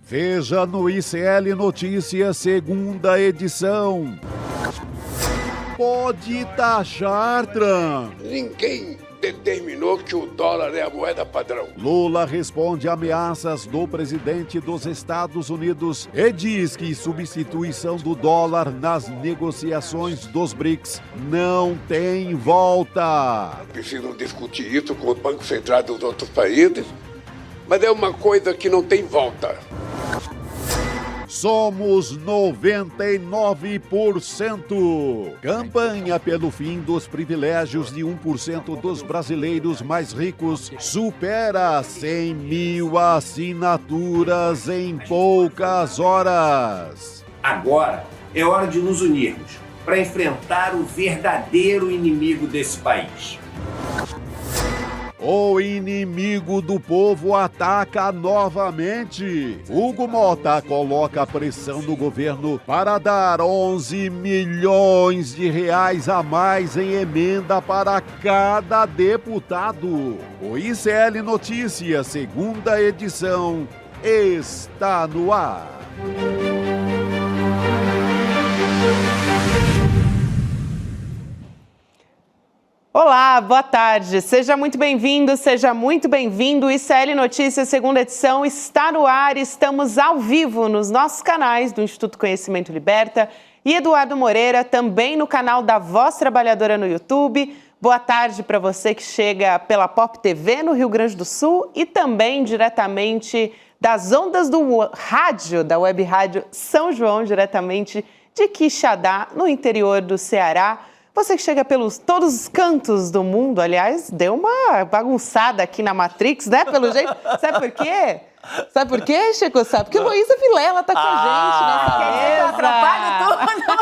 Veja no ICL Notícias, segunda edição. Pode taxar Trump. Ninguém determinou que o dólar é a moeda padrão. Lula responde ameaças do presidente dos Estados Unidos e diz que substituição do dólar nas negociações dos BRICS não tem volta. Precisam discutir isso com o Banco Central dos outros países, mas é uma coisa que não tem volta. Somos 99%. Campanha pelo fim dos privilégios de 1% dos brasileiros mais ricos supera 100 mil assinaturas em poucas horas. Agora é hora de nos unirmos para enfrentar o verdadeiro inimigo desse país. O inimigo do povo ataca novamente. Hugo Mota coloca pressão no governo para dar 11 milhões de reais a mais em emenda para cada deputado. O ICL Notícias, segunda edição, está no ar. Olá, boa tarde. Seja muito bem-vindo, seja muito bem-vindo. O ICL Notícias, segunda edição, está no ar. Estamos ao vivo nos nossos canais do Instituto Conhecimento Liberta e Eduardo Moreira, também no canal da Voz Trabalhadora no YouTube. Boa tarde para você que chega pela Pop TV no Rio Grande do Sul e também diretamente das ondas do rádio, da Web Rádio São João, diretamente de Quixadá, no interior do Ceará. Você que chega pelos todos os cantos do mundo, aliás, deu uma bagunçada aqui na Matrix, né? Pelo jeito. Sabe por quê? Sabe por quê, Chico? Sabe? Porque Luísa Vilela tá com a gente, né? Quer dizer que eu atrapalho tudo?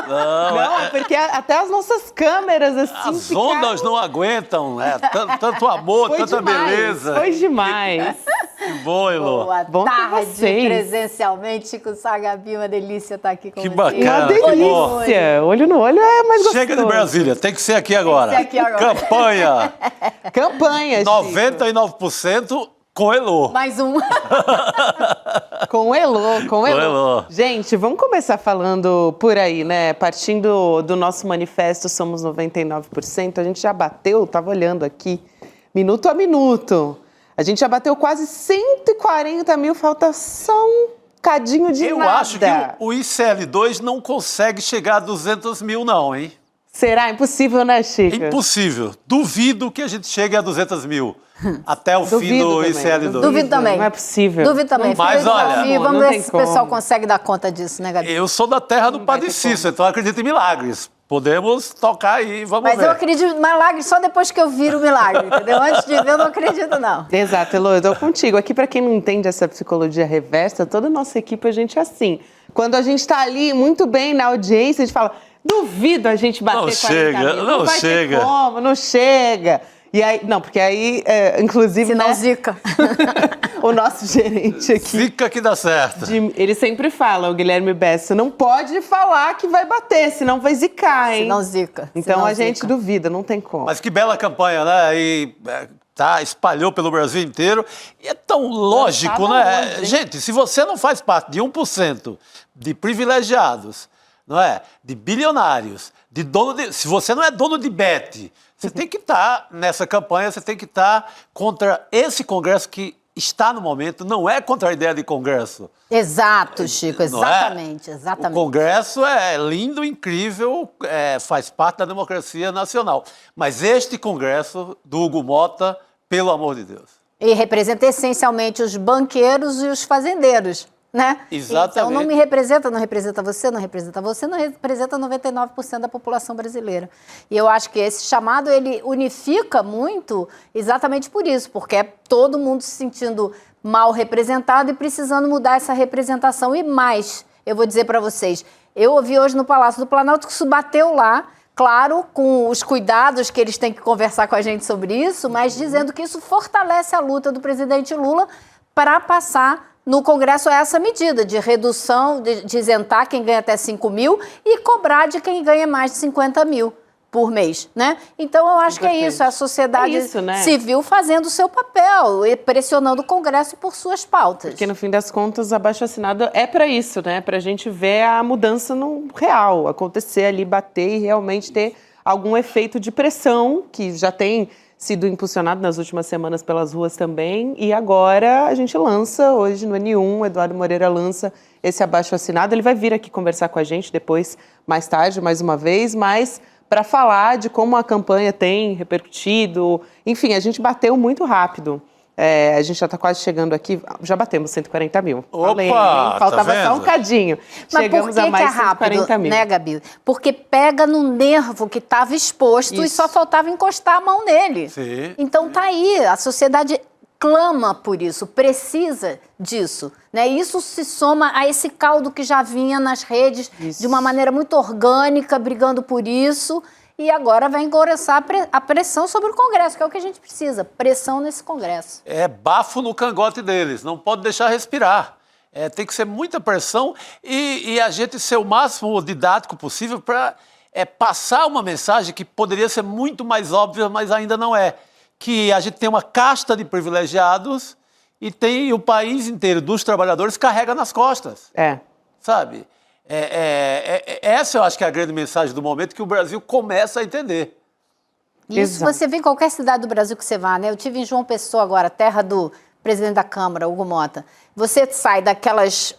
Não, é porque até as nossas câmeras, assim, as ondas não aguentam, né? Tanto amor, foi tanta demais, beleza. Foi demais. Que bom, Elô. Boa tarde, presencialmente, Chico Sá, Gabi, uma delícia estar aqui com que você. Bacana, uma delícia. Olho no olho é mais gostoso. Chega de Brasília, tem que ser aqui agora. Tem que ser aqui agora. Campanha. Campanha, Chico. 99% com Elô. Mais um. Com o Elô. Gente, vamos começar falando por aí, né? Partindo do nosso manifesto Somos 99%, a gente já bateu, estava olhando aqui, minuto a minuto. A gente já bateu quase 140 mil, falta só um cadinho de nada. Eu acho que o ICL2 não consegue chegar a 200 mil não, hein? Será? Impossível, né, Chico? Impossível. Duvido que a gente chegue a 200 mil até o fim do ICL2. Duvido também. Não é possível. Duvido também. Mas olha, vamos ver se o pessoal consegue dar conta disso, né, Gabi? Eu sou da terra do Padre Cícero, então eu acredito em milagres. Podemos tocar aí, vamos ver. Mas eu acredito em milagre só depois que eu viro o milagre, entendeu? Antes de ver, eu não acredito, não. Exato, Elô, eu tô contigo. Aqui, para quem não entende essa psicologia reversa, toda a nossa equipe, a gente é assim. Quando a gente tá ali muito bem na audiência, a gente fala, duvido a gente bater 40 mil. Não vai ter como, não chega. E aí, não, porque aí, inclusive, se não, né, zica. O nosso gerente aqui... Zica que dá certo. Ele sempre fala, o Guilherme Bessa, não pode falar que vai bater, senão vai zicar, hein? Senão zica. Então senão a gente zica. Duvida, não tem como. Mas que bela campanha, né? E espalhou pelo Brasil inteiro. E é tão lógico, né? Longe, gente, se você não faz parte de 1% de privilegiados, não é? De bilionários, se você não é dono de bet, você tem que estar nessa campanha, você tem que estar contra esse Congresso que está no momento, não é contra a ideia de Congresso. Exato, Chico, exatamente, exatamente. O Congresso é lindo, incrível, faz parte da democracia nacional. Mas este Congresso do Hugo Mota, pelo amor de Deus. E representa essencialmente os banqueiros e os fazendeiros, né? Exatamente. Então não me representa, não representa você, não representa você, não representa 99% da população brasileira. E eu acho que esse chamado, ele unifica muito exatamente por isso, porque é todo mundo se sentindo mal representado e precisando mudar essa representação. E mais, eu vou dizer para vocês, eu ouvi hoje no Palácio do Planalto que isso bateu lá, claro, com os cuidados que eles têm que conversar com a gente sobre isso, mas dizendo que isso fortalece a luta do presidente Lula para passar no Congresso essa medida de redução, de isentar quem ganha até 5 mil e cobrar de quem ganha mais de 50 mil. por mês, né? Então, eu acho que é isso, a sociedade né? civil fazendo o seu papel e pressionando o Congresso por suas pautas. Porque, no fim das contas, o abaixo-assinado é para isso, né? Para a gente ver a mudança no real, acontecer ali, bater e realmente ter algum efeito de pressão, que já tem sido impulsionado nas últimas semanas pelas ruas também, e agora a gente lança, hoje no N1, o Eduardo Moreira lança esse abaixo-assinado, ele vai vir aqui conversar com a gente depois, mais tarde, mais uma vez, mas para falar de como a campanha tem repercutido, enfim, a gente bateu muito rápido. A gente já está quase chegando aqui, já batemos 140 mil. Opa, falei, faltava tá só um cadinho. Mas Chegamos por que a mais é rápido, 140 mil. né, Gabi? Porque pega no nervo que estava exposto e só faltava encostar a mão nele. Sim. Então tá aí, a sociedade clama por isso, precisa disso, né? Isso se soma a esse caldo que já vinha nas redes de uma maneira muito orgânica, brigando por isso. E agora vai engrossar a pressão sobre o Congresso, que é o que a gente precisa, pressão nesse Congresso. É bafo no cangote deles, não pode deixar respirar. Tem que ser muita pressão e a gente ser o máximo didático possível para passar uma mensagem que poderia ser muito mais óbvia, mas ainda não é. Que a gente tem uma casta de privilegiados e tem o país inteiro dos trabalhadores carrega nas costas. Sabe? Essa eu acho que é a grande mensagem do momento que o Brasil começa a entender. Isso você vê em qualquer cidade do Brasil que você vá, né? Eu tive em João Pessoa agora, terra do presidente da Câmara, Hugo Mota. Você sai daquelas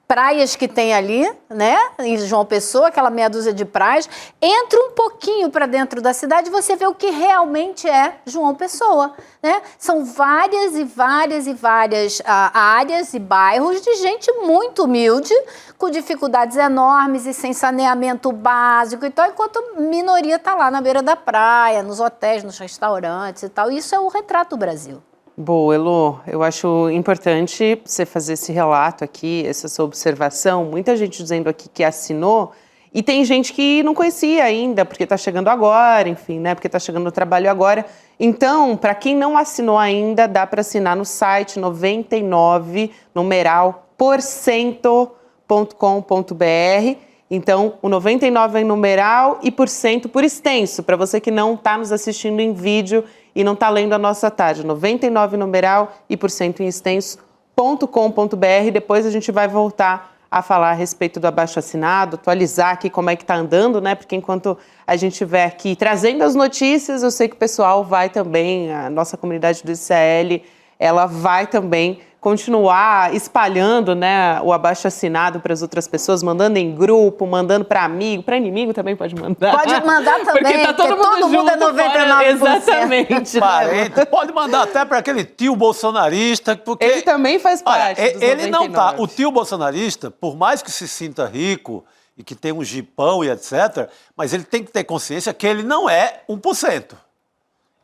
praias que tem ali, né? Em João Pessoa, aquela meia dúzia de praias, entra um pouquinho para dentro da cidade e você vê o que realmente é João Pessoa, né? São várias e várias e várias áreas e bairros de gente muito humilde, com dificuldades enormes e sem saneamento básico e tal, enquanto a minoria está lá na beira da praia, nos hotéis, nos restaurantes e tal. Isso é o retrato do Brasil. Boa, Elo, eu acho importante você fazer esse relato aqui, essa sua observação. Muita gente dizendo aqui que assinou e tem gente que não conhecia ainda, porque está chegando agora, enfim, né? Porque está chegando no trabalho agora. Então, para quem não assinou ainda, dá para assinar no site 99 numeral%.com.br. Então, o 99 é em numeral e % por extenso, para você que não está nos assistindo em vídeo e não está lendo a nossa tarde. 99 numeral e % em extenso.com.br. Depois a gente vai voltar a falar a respeito do abaixo-assinado, atualizar aqui como é que está andando, né? Porque enquanto a gente estiver aqui trazendo as notícias, eu sei que o pessoal vai também, a nossa comunidade do ICL, ela vai também continuar espalhando, né, o abaixo-assinado para as outras pessoas, mandando em grupo, mandando para amigo, para inimigo também pode mandar. Pode mandar também, porque tá todo mundo é 99%. Exatamente. Parente, pode mandar até para aquele tio bolsonarista, porque... Ele também faz parte dos ele 99. não tá. O tio bolsonarista, por mais que se sinta rico e que tenha um jipão e etc., mas ele tem que ter consciência que ele não é 1%.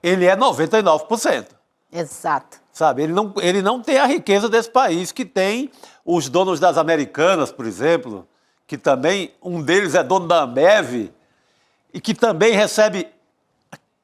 Ele é 99%. Exato. Sabe, ele não tem a riqueza desse país, que tem os donos das Americanas, por exemplo, que também, um deles é dono da Ambev, e que também recebe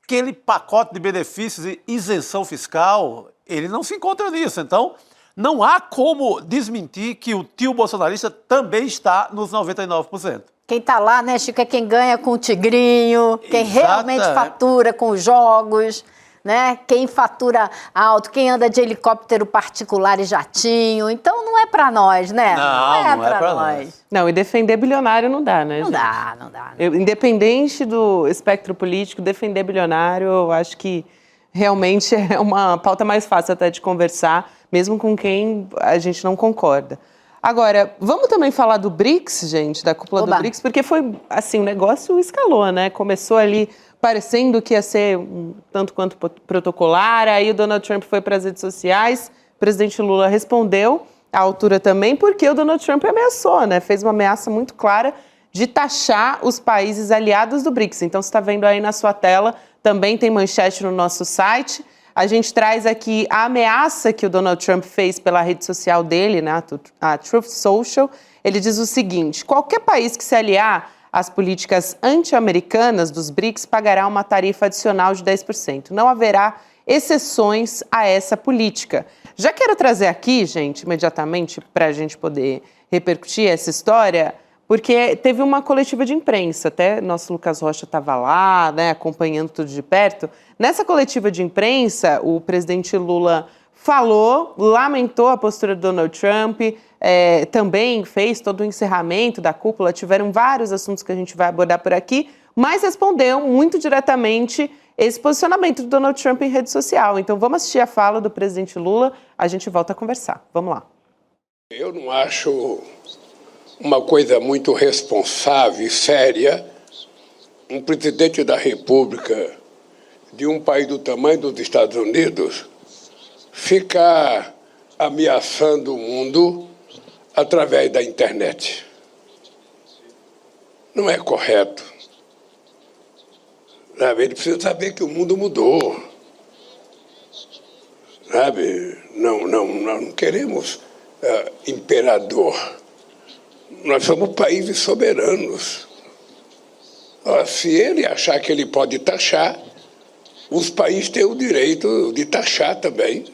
aquele pacote de benefícios e isenção fiscal. Ele não se encontra nisso. Então, não há como desmentir que o tio bolsonarista também está nos 99%. Quem está lá, né, Chico, é quem ganha com o tigrinho, quem realmente fatura com os jogos, né? Quem fatura alto, quem anda de helicóptero particular e jatinho. Então não é para nós, né? Não é para nós. Não, e defender bilionário não dá, né, gente? Não dá. Independente do espectro político, defender bilionário, eu acho que realmente é uma pauta mais fácil até de conversar, mesmo com quem a gente não concorda. Agora, vamos também falar do BRICS, gente, da cúpula do BRICS, porque foi, assim, o negócio escalou, né? Começou ali parecendo que ia ser um tanto quanto protocolar, aí o Donald Trump foi para as redes sociais, o presidente Lula respondeu à altura também, porque o Donald Trump ameaçou, né? Fez uma ameaça muito clara de taxar os países aliados do BRICS. Então, você está vendo aí na sua tela, também tem manchete no nosso site. A gente traz aqui a ameaça que o Donald Trump fez pela rede social dele, né, a Truth Social. Ele diz o seguinte: qualquer país que se aliar às políticas anti-americanas dos BRICS pagará uma tarifa adicional de 10%. Não haverá exceções a essa política. Já quero trazer aqui, gente, imediatamente, para a gente poder repercutir essa história, porque teve uma coletiva de imprensa, até nosso Lucas Rocha estava lá, né, acompanhando tudo de perto. Nessa coletiva de imprensa, o presidente Lula falou, lamentou a postura do Donald Trump, também fez todo o encerramento da cúpula, tiveram vários assuntos que a gente vai abordar por aqui, mas respondeu muito diretamente esse posicionamento do Donald Trump em rede social. Então vamos assistir a fala do presidente Lula, a gente volta a conversar. Vamos lá. Eu não acho uma coisa muito responsável e séria um presidente da República de um país do tamanho dos Estados Unidos ficar ameaçando o mundo através da internet. Não é correto. Sabe? Ele precisa saber que o mundo mudou. Sabe? Não queremos imperador. Nós somos países soberanos. Ora, se ele achar que ele pode taxar, os países têm o direito de taxar também.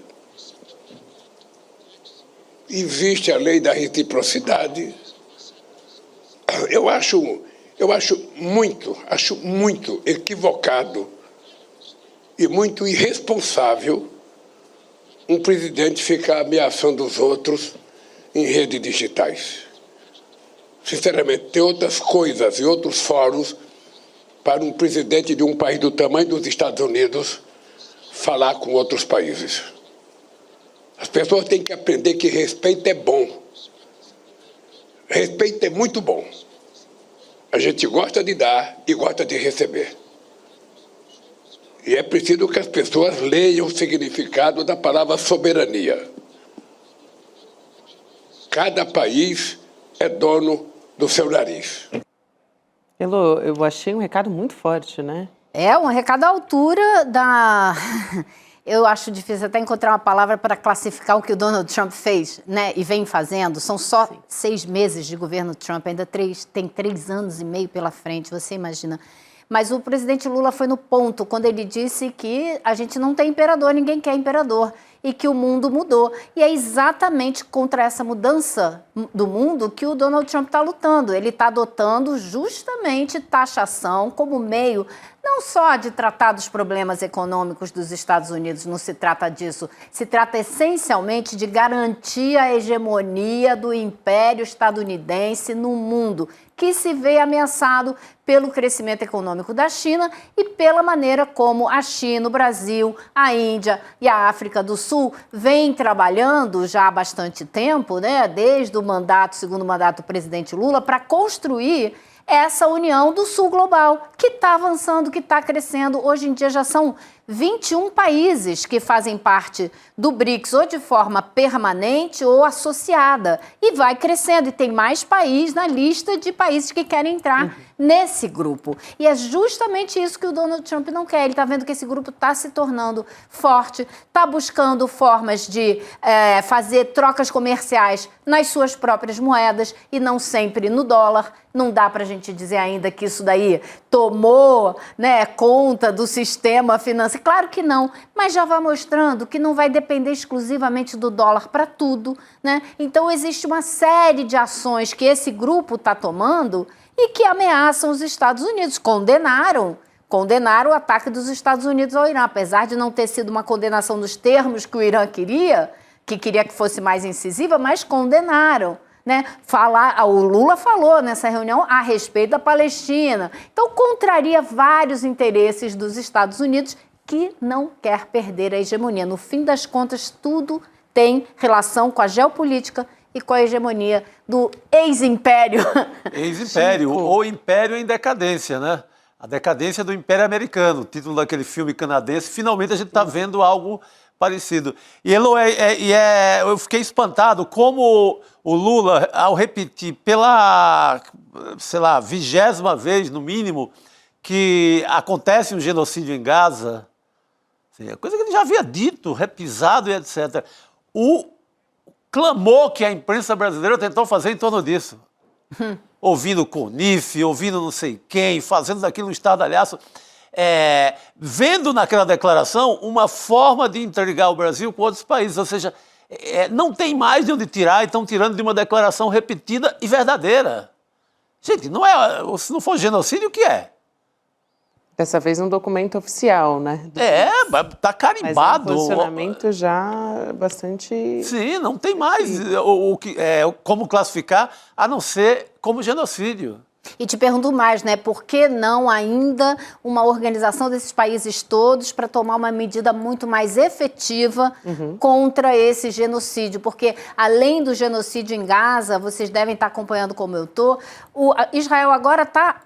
Existe a lei da reciprocidade. Eu acho muito equivocado e muito irresponsável um presidente ficar ameaçando os outros em redes digitais. Sinceramente, tem outras coisas e outros fóruns para um presidente de um país do tamanho dos Estados Unidos falar com outros países. As pessoas têm que aprender que respeito é bom. Respeito é muito bom. A gente gosta de dar e gosta de receber. E é preciso que as pessoas leiam o significado da palavra soberania. Cada país é dono do seu nariz. Elô, eu achei um recado muito forte, né? É um recado à altura da... Eu acho difícil até encontrar uma palavra para classificar o que o Donald Trump fez, né? E vem fazendo. São só 6 meses de governo Trump, ainda tem 3 anos e meio pela frente, você imagina. Mas o presidente Lula foi no ponto quando ele disse que a gente não tem imperador, ninguém quer imperador, e que o mundo mudou. E é exatamente contra essa mudança do mundo que o Donald Trump está lutando. Ele está adotando justamente taxação como meio não só de tratar dos problemas econômicos dos Estados Unidos, não se trata disso, se trata essencialmente de garantir a hegemonia do império estadunidense no mundo, que se vê ameaçado pelo crescimento econômico da China e pela maneira como a China, o Brasil, a Índia e a África do Sul vêm trabalhando já há bastante tempo, né, desde o segundo mandato do presidente Lula, para construir essa união do Sul global, que está avançando, que está crescendo. Hoje em dia já são 21 países que fazem parte do BRICS, ou de forma permanente ou associada. E vai crescendo, e tem mais países na lista de países que querem entrar nesse grupo. E é justamente isso que o Donald Trump não quer. Ele está vendo que esse grupo está se tornando forte, está buscando formas de fazer trocas comerciais nas suas próprias moedas e não sempre no dólar. Não dá para a gente dizer ainda que isso daí tomou, né, conta do sistema financeiro. Claro que não, mas já vai mostrando que não vai depender exclusivamente do dólar para tudo, né? Então existe uma série de ações que esse grupo está tomando e que ameaçam os Estados Unidos. Condenaram o ataque dos Estados Unidos ao Irã, apesar de não ter sido uma condenação nos termos que o Irã queria, que fosse mais incisiva, mas condenaram. Né? O Lula falou nessa reunião a respeito da Palestina. Então, contraria vários interesses dos Estados Unidos, que não quer perder a hegemonia. No fim das contas, tudo tem relação com a geopolítica e com a hegemonia do ex-império. Ex-império, ou império em decadência, né? A decadência do Império Americano, o título daquele filme canadense. Finalmente a gente está vendo algo parecido. E eu fiquei espantado como o Lula, ao repetir pela, 20ª vez, no mínimo, que acontece um genocídio em Gaza, coisa que ele já havia dito, repisado e etc. O clamor que a imprensa brasileira tentou fazer em torno disso. Ouvindo o CONIF, ouvindo não sei quem, fazendo daquilo um estardalhaço. Vendo naquela declaração uma forma de interligar o Brasil com outros países, ou seja, não tem mais de onde tirar, e estão tirando de uma declaração repetida e verdadeira. Gente, se não for genocídio, o que é? Dessa vez um documento oficial, né? Tá carimbado. Mas é um posicionamento já bastante... Sim, não tem mais como classificar, a não ser como genocídio. E te pergunto mais, né? Por que não ainda uma organização desses países todos para tomar uma medida muito mais efetiva contra esse genocídio? Porque, além do genocídio em Gaza, vocês devem estar acompanhando como eu estou, Israel agora está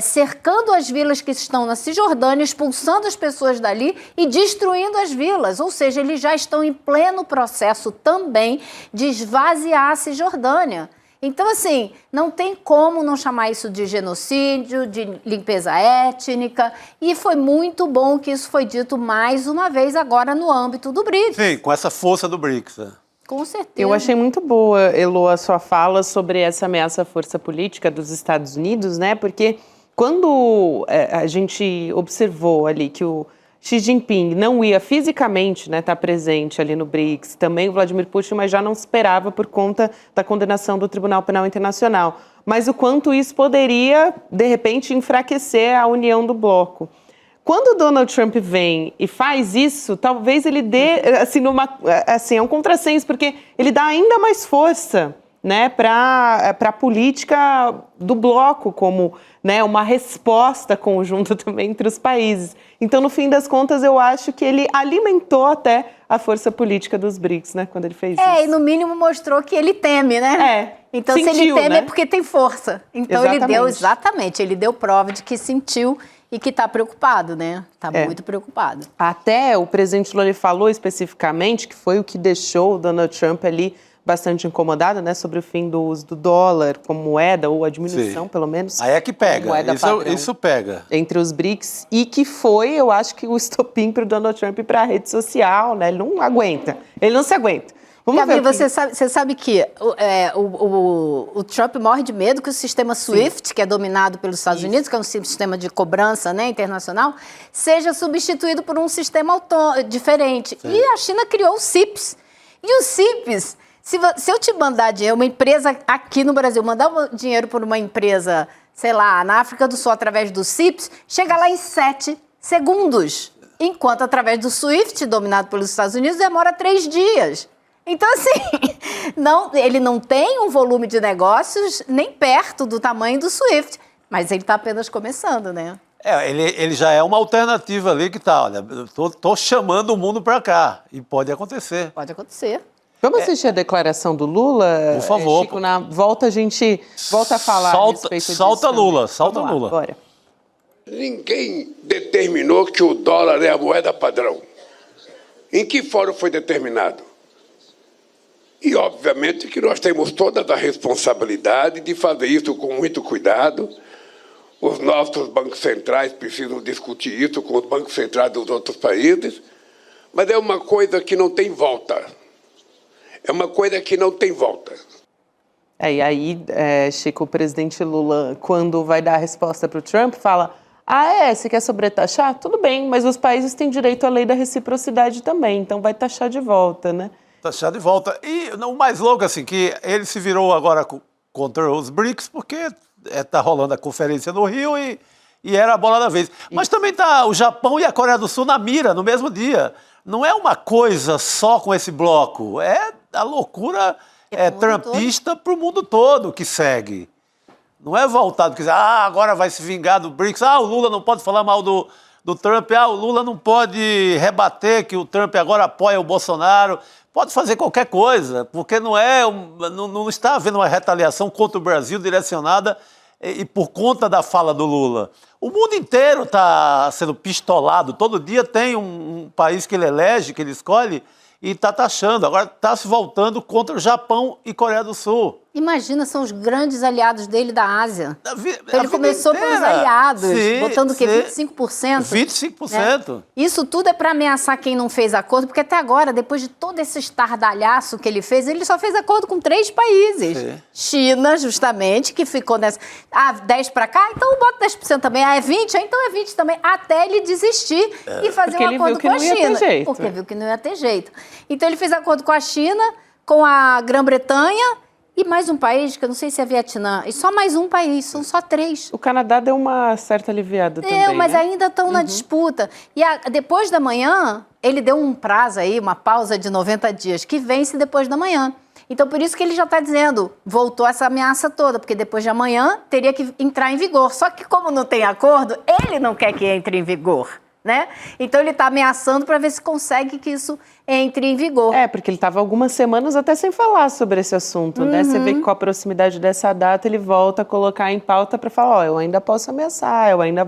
cercando as vilas que estão na Cisjordânia, expulsando as pessoas dali e destruindo as vilas. Ou seja, eles já estão em pleno processo também de esvaziar a Cisjordânia. Então, assim, não tem como não chamar isso de genocídio, de limpeza étnica, e foi muito bom que isso foi dito mais uma vez agora no âmbito do BRICS. Sim, com essa força do BRICS. Com certeza. Eu achei muito boa, Elo, a sua fala sobre essa ameaça à força política dos Estados Unidos, né? Porque quando a gente observou ali que o Xi Jinping não ia fisicamente, né, estar presente ali no BRICS, também o Vladimir Putin, mas já não esperava por conta da condenação do Tribunal Penal Internacional. Mas o quanto isso poderia, de repente, enfraquecer a união do bloco. Quando o Donald Trump vem e faz isso, talvez ele dê, é um contrassenso, porque ele dá ainda mais força, né, para a política do bloco, como, né, uma resposta conjunta também entre os países. Então, no fim das contas, eu acho que ele alimentou até a força política dos BRICS, né, quando ele fez isso. E no mínimo mostrou que ele teme, né? Então, sentiu, se ele teme, né? É porque tem força. Então, ele deu prova de que sentiu e que está preocupado, né? Está muito preocupado. Até o presidente Lula falou especificamente que foi o que deixou o Donald Trump ali bastante incomodado, né, sobre o fim do uso do dólar como moeda, ou a diminuição, pelo menos. Aí é que pega, isso pega. Entre os BRICS, e que foi, eu acho que o estopim para o Donald Trump ir para a rede social, né, ele não se aguenta. Gabi, você sabe que o Trump morre de medo que o sistema SWIFT, que é dominado pelos Estados Unidos, que é um sistema de cobrança, né, internacional, seja substituído por um sistema diferente. Sim. E a China criou o CIPS. E o CIPS... Se eu te mandar dinheiro, uma empresa aqui no Brasil, mandar dinheiro por uma empresa, sei lá, na África do Sul, através do CIPS, chega lá em 7 segundos. Enquanto através do SWIFT, dominado pelos Estados Unidos, demora 3 dias. Então, assim, ele não tem um volume de negócios nem perto do tamanho do SWIFT, mas ele está apenas começando, né? Ele já é uma alternativa ali que tá, olha, tô chamando o mundo para cá, e pode acontecer. Pode acontecer. Vamos assistir a declaração do Lula? Por favor. Chico, na volta a gente volta a falar a respeito disso. Solta Lula. Bora. Ninguém determinou que o dólar é a moeda padrão. Em que fórum foi determinado? E, obviamente, que nós temos toda a responsabilidade de fazer isso com muito cuidado. Os nossos bancos centrais precisam discutir isso com os bancos centrais dos outros países, mas é uma coisa que não tem volta. É uma coisa que não tem volta. E aí, Chico, o presidente Lula, quando vai dar a resposta para o Trump, fala: você quer sobretaxar? Tudo bem, mas os países têm direito à lei da reciprocidade também, então vai taxar de volta, né? Taxar de volta. E o mais louco, assim, que ele se virou agora contra os BRICS, porque está rolando a conferência no Rio e era a bola da vez. Mas também está o Japão e a Coreia do Sul na mira, no mesmo dia. Não é uma coisa só com esse bloco, a loucura trumpista para o mundo todo que segue. Não é voltado, que agora vai se vingar do BRICS, o Lula não pode falar mal do Trump, o Lula não pode rebater que o Trump agora apoia o Bolsonaro, pode fazer qualquer coisa, porque não está havendo uma retaliação contra o Brasil direcionada e por conta da fala do Lula. O mundo inteiro está sendo pistolado, todo dia tem um país que ele elege, que ele escolhe, e está taxando. Agora está se voltando contra o Japão e Coreia do Sul. Imagina, são os grandes aliados dele da Ásia. Ele começou pelos aliados, botando o quê? 25%? 25%. Né? Isso tudo é para ameaçar quem não fez acordo, porque até agora, depois de todo esse estardalhaço que ele só fez acordo com 3 países. Sim. China, justamente, que ficou nessa... 10 para cá, então bota 10% também. É 20? Então é 20 também. Até ele desistir e fazer um acordo com a China. Porque viu que não ia ter jeito. Então ele fez acordo com a China, com a Grã-Bretanha E mais um país, que eu não sei se é Vietnã, e só mais um país, são só 3. O Canadá deu uma certa aliviada também, Mas né? ainda estão na disputa. E depois da manhã, ele deu um prazo aí, uma pausa de 90 dias, que vence depois da manhã. Então, por isso que ele já está dizendo, voltou essa ameaça toda, porque depois de amanhã teria que entrar em vigor. Só que como não tem acordo, ele não quer que entre em vigor, né? Então, ele está ameaçando para ver se consegue que isso entre em vigor. Porque ele estava algumas semanas até sem falar sobre esse assunto, né? Você vê que com a proximidade dessa data, ele volta a colocar em pauta para falar, eu ainda posso ameaçar, eu ainda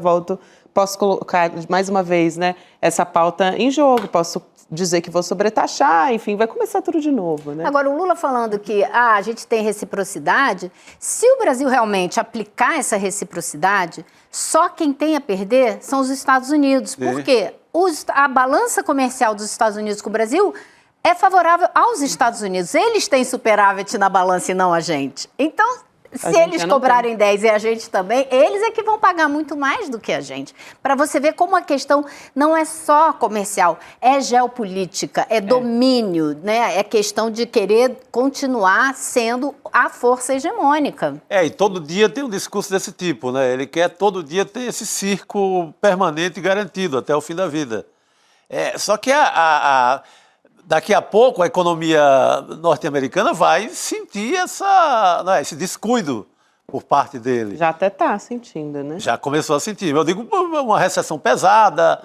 posso colocar, mais uma vez, né, essa pauta em jogo, posso dizer que vou sobretaxar, enfim, vai começar tudo de novo, né? Agora, o Lula falando que a gente tem reciprocidade, se o Brasil realmente aplicar essa reciprocidade, só quem tem a perder são os Estados Unidos. Por quê? A balança comercial dos Estados Unidos com o Brasil é favorável aos Estados Unidos. Eles têm superávit na balança e não a gente. Então, se eles cobrarem 10 e a gente também, eles é que vão pagar muito mais do que a gente. Para você ver como a questão não é só comercial, é geopolítica, é domínio, né? É questão de querer continuar sendo a força hegemônica. E todo dia tem um discurso desse tipo, né? Ele quer todo dia ter esse circo permanente e garantido até o fim da vida. Só que daqui a pouco a economia norte-americana vai sentir esse descuido por parte dele. Já até está sentindo, né? Já começou a sentir. Eu digo, uma recessão pesada,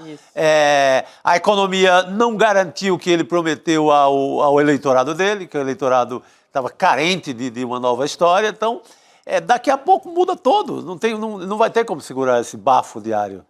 a economia não garantiu o que ele prometeu ao eleitorado dele, que o eleitorado estava carente de uma nova história. Então, daqui a pouco muda todo. Não vai ter como segurar esse bafo diário.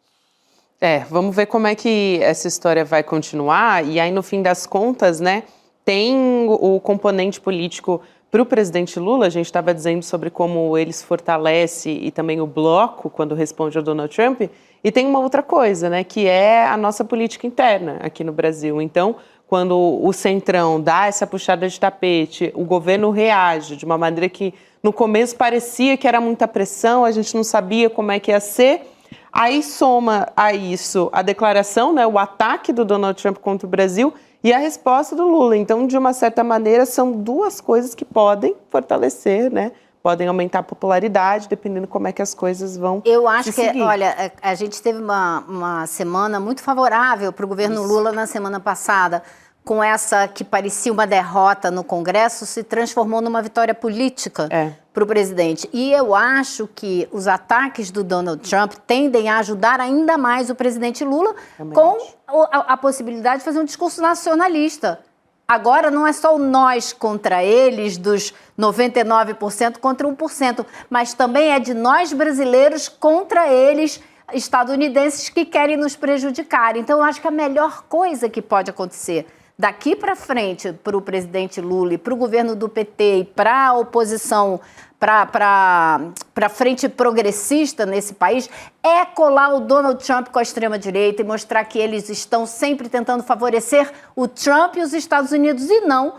Vamos ver como é que essa história vai continuar. E aí, no fim das contas, né, tem o componente político para o presidente Lula. A gente estava dizendo sobre como ele se fortalece e também o bloco quando responde ao Donald Trump. E tem uma outra coisa, né, que é a nossa política interna aqui no Brasil. Então, quando o Centrão dá essa puxada de tapete, o governo reage de uma maneira que no começo parecia que era muita pressão, a gente não sabia como é que ia ser. Aí soma a isso a declaração, né, o ataque do Donald Trump contra o Brasil e a resposta do Lula. Então, de uma certa maneira, são duas coisas que podem fortalecer, né? Podem aumentar a popularidade, dependendo como é que as coisas vão Eu acho se que, seguir. olha, a gente teve uma semana muito favorável para o governo Lula na semana passada. Com essa que parecia uma derrota no Congresso, se transformou numa vitória política para o presidente. E eu acho que os ataques do Donald Trump tendem a ajudar ainda mais o presidente Lula com a possibilidade de fazer um discurso nacionalista. Agora não é só o nós contra eles, dos 99% contra 1%, mas também é de nós brasileiros contra eles, estadunidenses, que querem nos prejudicar. Então, eu acho que a melhor coisa que pode acontecer daqui para frente, para o presidente Lula e para o governo do PT e para a oposição, para a frente progressista nesse país, é colar o Donald Trump com a extrema-direita e mostrar que eles estão sempre tentando favorecer o Trump e os Estados Unidos e não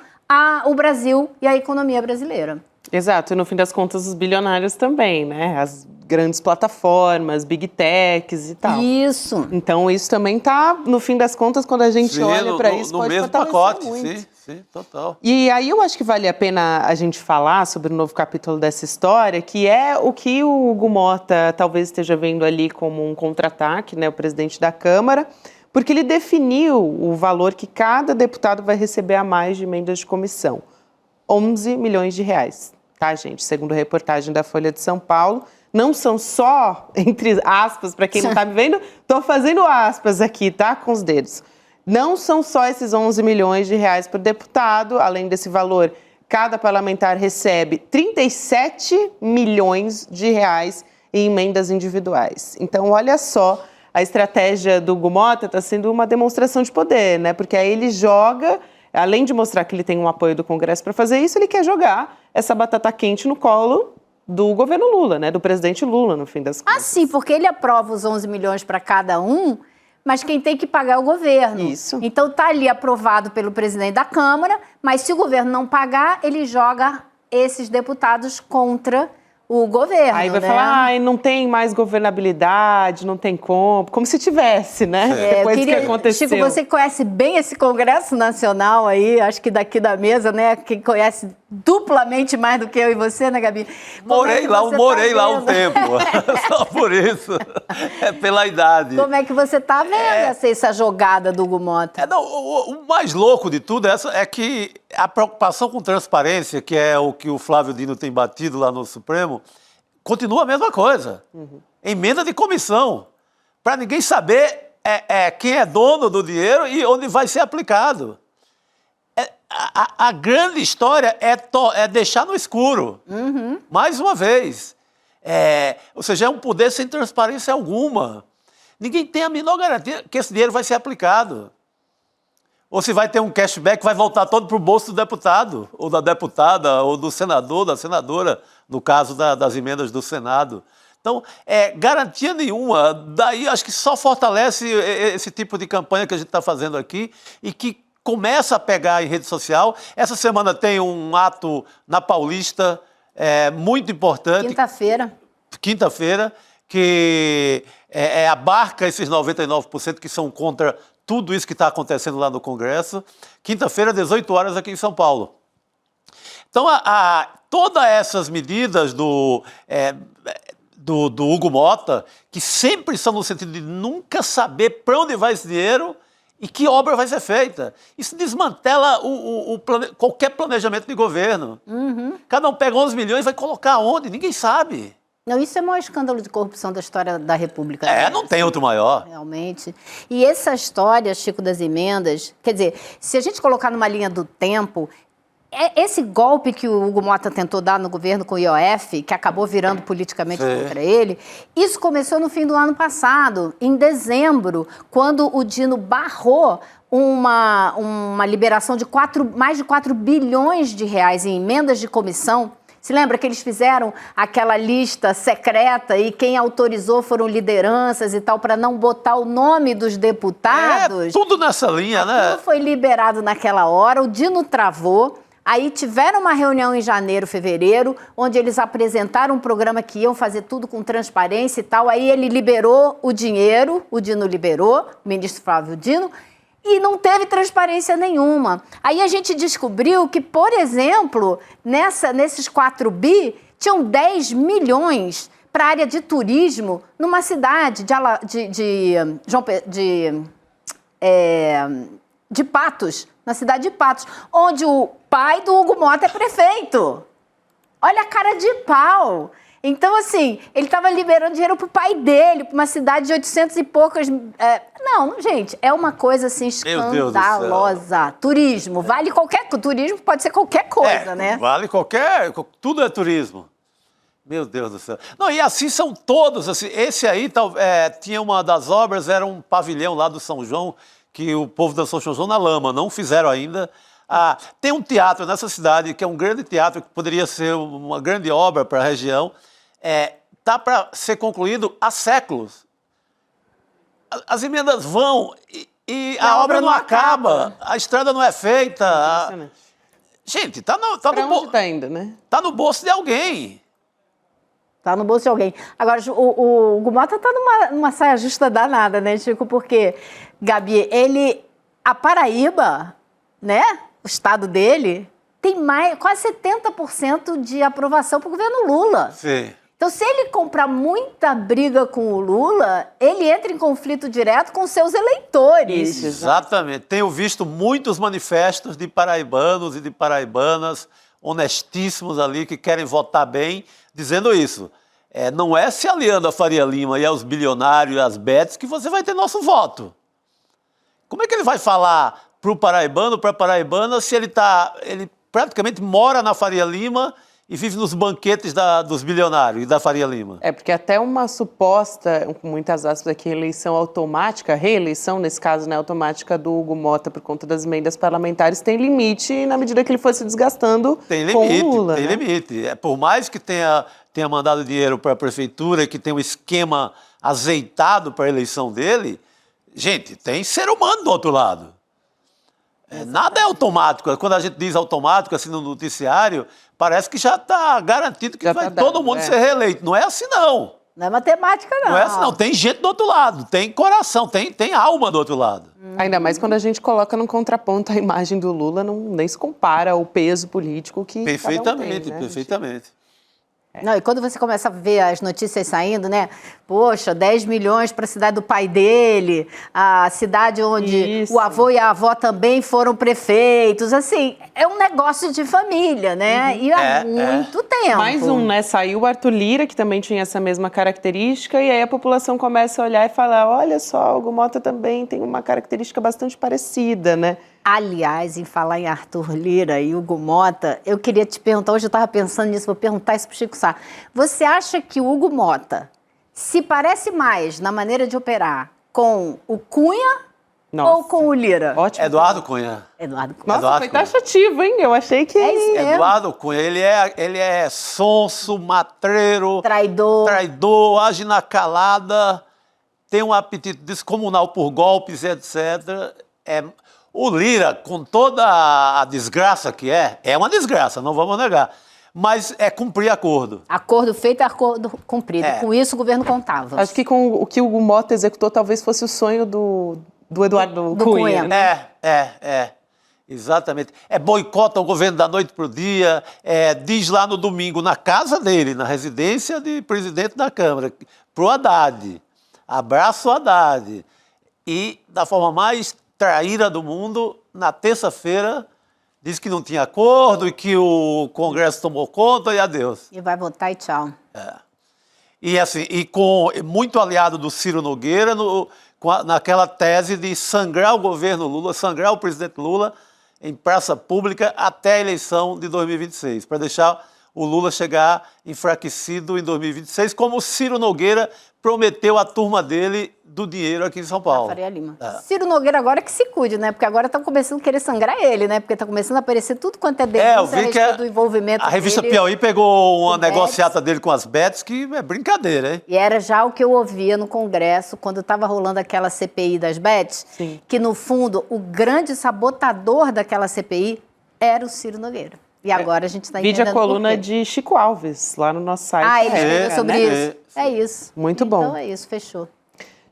o Brasil e a economia brasileira. Exato, e no fim das contas os bilionários também, né? As grandes plataformas, big techs e tal. Isso. Então isso também tá, no fim das contas, quando a gente olha para isso, pode mesmo fortalecer pacote, muito. Sim, total. E aí eu acho que vale a pena a gente falar sobre o novo capítulo dessa história, que é o que o Hugo Motta talvez esteja vendo ali como um contra-ataque, né? O presidente da Câmara, porque ele definiu o valor que cada deputado vai receber a mais de emendas de comissão. 11 milhões de reais, tá, gente? Segundo a reportagem da Folha de São Paulo, não são só, entre aspas, para quem não está me vendo, estou fazendo aspas aqui, tá? Com os dedos. Não são só esses 11 milhões de reais por deputado, além desse valor, cada parlamentar recebe 37 milhões de reais em emendas individuais. Então, olha só, a estratégia do Hugo Motta está sendo uma demonstração de poder, né? Porque aí ele joga, além de mostrar que ele tem um apoio do Congresso para fazer isso, ele quer jogar essa batata quente no colo do governo Lula, né? Do presidente Lula, no fim das contas. Ah, sim, porque ele aprova os 11 milhões para cada um, mas quem tem que pagar é o governo. Isso. Então tá ali aprovado pelo presidente da Câmara, mas se o governo não pagar, ele joga esses deputados contra o governo. Aí vai né? falar, ai, não tem mais governabilidade, não tem como se tivesse, né? Depois que aconteceu. Chico, você conhece bem esse Congresso Nacional aí, acho que daqui da mesa, né? Quem conhece duplamente mais do que eu e você, né, Gabi? Morei lá um tempo, só por isso, pela idade. Como é que você tá vendo essa jogada do Hugo Mota? O mais louco de tudo é que a preocupação com transparência, que é o que o Flávio Dino tem batido lá no Supremo, continua a mesma coisa. Emenda de comissão, para ninguém saber quem é dono do dinheiro e onde vai ser aplicado. A grande história é deixar no escuro, mais uma vez. Ou seja, é um poder sem transparência alguma. Ninguém tem a menor garantia que esse dinheiro vai ser aplicado. Ou se vai ter um cashback que vai voltar todo para o bolso do deputado, ou da deputada, ou do senador, da senadora, no caso das emendas do Senado. Então, garantia nenhuma. Daí, acho que só fortalece esse tipo de campanha que a gente está fazendo aqui e que começa a pegar em rede social. Essa semana tem um ato na Paulista muito importante. Quinta-feira, que abarca esses 99% que são contra tudo isso que está acontecendo lá no Congresso. Quinta-feira, 18 horas, aqui em São Paulo. Então, todas essas medidas do Hugo Mota, que sempre são no sentido de nunca saber para onde vai esse dinheiro e que obra vai ser feita. Isso desmantela qualquer planejamento de governo. Cada um pega 11 milhões e vai colocar onde? Ninguém sabe. Não, isso é o maior escândalo de corrupção da história da República. Não tem outro maior. Realmente. E essa história, Chico, das emendas, quer dizer, se a gente colocar numa linha do tempo, esse golpe que o Hugo Mota tentou dar no governo com o IOF, que acabou virando politicamente contra ele, isso começou no fim do ano passado, em dezembro, quando o Dino barrou uma liberação de mais de 4 bilhões de reais em emendas de comissão. Se lembra que eles fizeram aquela lista secreta e quem autorizou foram lideranças e tal, para não botar o nome dos deputados? Tudo nessa linha, né? Tudo foi liberado naquela hora, o Dino travou. Aí tiveram uma reunião em janeiro, fevereiro, onde eles apresentaram um programa que iam fazer tudo com transparência e tal. Aí ele liberou o dinheiro, o Dino liberou, o ministro Flávio Dino, e não teve transparência nenhuma. Aí a gente descobriu que, por exemplo, nesses 4 bi, tinham 10 milhões para a área de turismo numa cidade de Patos, na cidade de Patos, onde o pai do Hugo Mota é prefeito. Olha a cara de pau. Então, assim, ele estava liberando dinheiro para o pai dele, para uma cidade de 800 e poucas... Não, gente, é uma coisa, assim, escandalosa. Turismo, turismo pode ser qualquer coisa, né? Vale tudo é turismo. Meu Deus do céu. Não, e assim são todos, assim, esse aí tinha uma das obras, era um pavilhão lá do São João, que o povo dançou São João na lama, não fizeram ainda. Tem um teatro nessa cidade, que é um grande teatro, que poderia ser uma grande obra para a região, está para ser concluído há séculos. As emendas vão e a obra não acaba, a estrada não é feita. Gente, está no bolso de alguém. Está no bolso de alguém. Agora, o Hugo Mota está numa saia justa danada, né, Chico? Porque, Gabi, a Paraíba, né, o estado dele, tem quase 70% de aprovação para o governo Lula. Sim. Então, se ele comprar muita briga com o Lula, ele entra em conflito direto com seus eleitores. Isso, exatamente. Tenho visto muitos manifestos de paraibanos e de paraibanas honestíssimos ali, que querem votar bem, dizendo isso. Não é se aliando a Faria Lima e aos bilionários e às betes que você vai ter nosso voto. Como é que ele vai falar para o paraibano, para a paraibana, se ele praticamente mora na Faria Lima e vive nos banquetes dos bilionários e da Faria Lima? Porque até uma suposta, com muitas aspas aqui, reeleição, nesse caso, né, automática do Hugo Mota por conta das emendas parlamentares, tem limite na medida que ele for se desgastando com o Lula. Tem limite. Por mais que tenha mandado dinheiro para a prefeitura, que tenha um esquema azeitado para a eleição dele, gente, tem ser humano do outro lado. Nada é automático. Quando a gente diz automático, assim, no noticiário, parece que já está garantido que Já vai tá dado, todo mundo ser reeleito. Não é assim, não. Não é matemática, não. Não é assim, não. Tem gente do outro lado, tem coração, tem alma do outro lado. Ainda mais quando a gente coloca num contraponto a imagem do Lula, nem se compara ao peso político que Perfeitamente, cada um tem, né, perfeitamente. Não, e quando você começa a ver as notícias saindo, né? Poxa, 10 milhões para a cidade do pai dele, a cidade onde Isso. o avô e a avó também foram prefeitos. Assim, é um negócio de família, né? E há muito tempo. Mais um, né? Saiu o Arthur Lira, que também tinha essa mesma característica, e aí a população começa a olhar e falar, olha só, o Hugo Mota também tem uma característica bastante parecida, né? Aliás, em falar em Arthur Lira e Hugo Mota, eu queria te perguntar, hoje eu estava pensando nisso, vou perguntar isso para o Chico Sá. Você acha que o Hugo Mota se parece mais na maneira de operar com o Cunha ou com o Lira? Ótimo. Eduardo Cunha. Eduardo Cunha. Nossa, Eduardo foi Cunha. taxativo, hein? Eu achei que... É isso mesmo. Eduardo Cunha, ele é sonso, matreiro, Traidor. age na calada, tem um apetite descomunal por golpes, etc. O Lira, com toda a desgraça que é uma desgraça, não vamos negar, mas é cumprir acordo. Acordo feito é acordo cumprido. Com isso o governo contava. Acho que com o que o Hugo Mota executou talvez fosse o sonho do Eduardo Do Cunha. Cunha. Né? Exatamente. Boicota o governo da noite para o dia, diz lá no domingo, na casa dele, na residência de presidente da Câmara, pro Haddad, abraço Haddad, e da forma mais traíra do mundo, na terça-feira, disse que não tinha acordo e que o Congresso tomou conta e adeus. E vai votar e tchau. E assim, muito aliado do Ciro Nogueira naquela tese de sangrar o governo Lula, sangrar o presidente Lula em praça pública até a eleição de 2026, para deixar o Lula chegar enfraquecido em 2026, como o Ciro Nogueira prometeu à turma dele do dinheiro aqui em São Paulo. Faria Lima. Ciro Nogueira agora que se cuide, né? Porque agora estão começando a querer sangrar ele, né? Porque está começando a aparecer tudo quanto é denúncia eu vi a respeito do envolvimento a revista dele. Piauí pegou uma com bets. negociata dele com as bets, que é brincadeira, hein? E era já o que eu ouvia no Congresso, quando estava rolando aquela CPI das bets, Sim. que no fundo o grande sabotador daquela CPI era o Ciro Nogueira. E agora a gente está entendendo Vide a coluna por quê. de Chico Alves, lá no nosso site. ele escreveu sobre isso. É isso. Muito bom. Então é isso, fechou.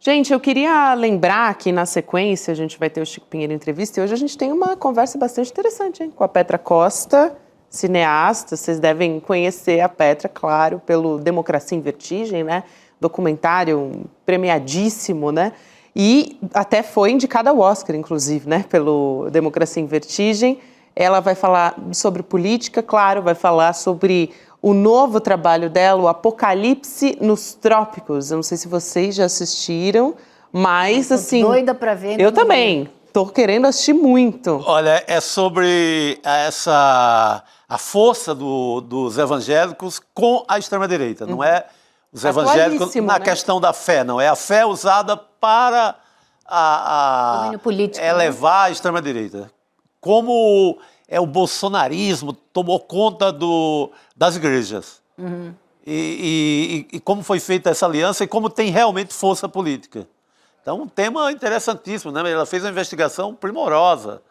Gente, eu queria lembrar que na sequência a gente vai ter o Chico Pinheiro Entrevista e hoje a gente tem uma conversa bastante interessante, hein? Com a Petra Costa, cineasta. Vocês devem conhecer a Petra, claro, pelo Democracia em Vertigem, né? Documentário premiadíssimo, né? E até foi indicada ao Oscar, inclusive, né? Pelo Democracia em Vertigem. Ela vai falar sobre política, claro, vai falar sobre o novo trabalho dela, o Apocalipse nos Trópicos. Eu não sei se vocês já assistiram, mas assim... Doida pra ver. Eu também. Tô querendo assistir muito. Olha, é sobre a força dos evangélicos com a extrema-direita. Não é os evangélicos na questão da fé, não. É a fé usada para domínio político, elevar a extrema-direita. Como o bolsonarismo tomou conta das igrejas. E como foi feita essa aliança e como tem realmente força política. Então, um tema interessantíssimo, né? Ela fez uma investigação primorosa.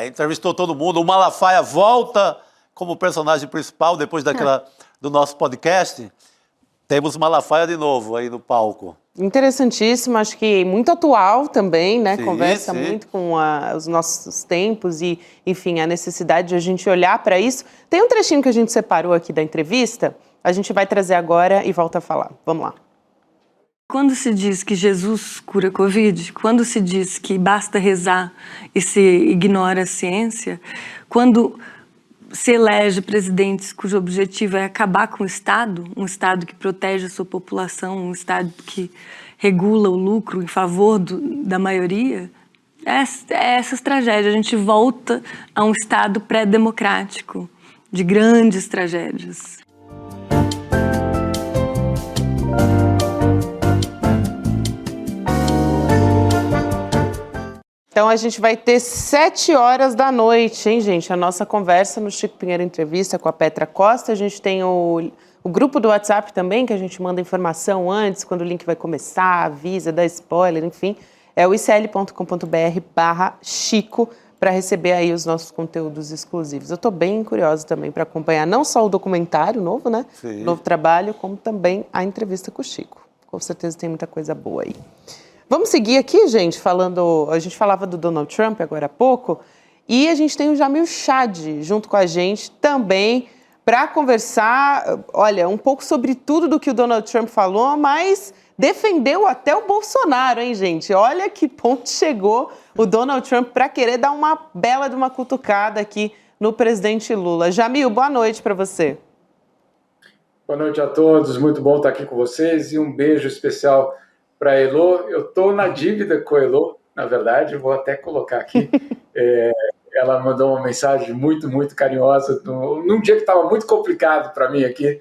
Entrevistou todo mundo. O Malafaia volta como personagem principal depois do nosso podcast. Temos Malafaia de novo aí no palco. Interessantíssimo, acho que muito atual também, né? Sim, Conversa sim. muito com os nossos tempos e, enfim, a necessidade de a gente olhar para isso. Tem um trechinho que a gente separou aqui da entrevista, a gente vai trazer agora e volta a falar. Vamos lá. Quando se diz que Jesus cura Covid, quando se diz que basta rezar e se ignora a ciência, quando se elege presidentes cujo objetivo é acabar com o Estado, um Estado que protege a sua população, um Estado que regula o lucro em favor da maioria, essas tragédias. A gente volta a um Estado pré-democrático, de grandes tragédias. Então, a gente vai ter 7h da noite, hein, gente? A nossa conversa no Chico Pinheiro Entrevista com a Petra Costa. A gente tem o grupo do WhatsApp também, que a gente manda informação antes, quando o link vai começar, avisa, dá spoiler, enfim. é o icl.com.br/Chico para receber aí os nossos conteúdos exclusivos. Eu estou bem curiosa também para acompanhar não só o documentário novo, né? Sim. Novo trabalho, como também a entrevista com o Chico. Com certeza tem muita coisa boa aí. Vamos seguir aqui, gente, a gente falava do Donald Trump agora há pouco, e a gente tem o Jamil Chad junto com a gente também para conversar, olha, um pouco sobre tudo do que o Donald Trump falou, mas defendeu até o Bolsonaro, hein, gente? Olha que ponto chegou o Donald Trump para querer dar uma bela de uma cutucada aqui no presidente Lula. Jamil, boa noite para você. Boa noite a todos, muito bom estar aqui com vocês e um beijo especial para a Elo. Eu estou na dívida com a Elo, na verdade, vou até colocar aqui. Ela mandou uma mensagem muito, muito carinhosa num dia que estava muito complicado para mim aqui.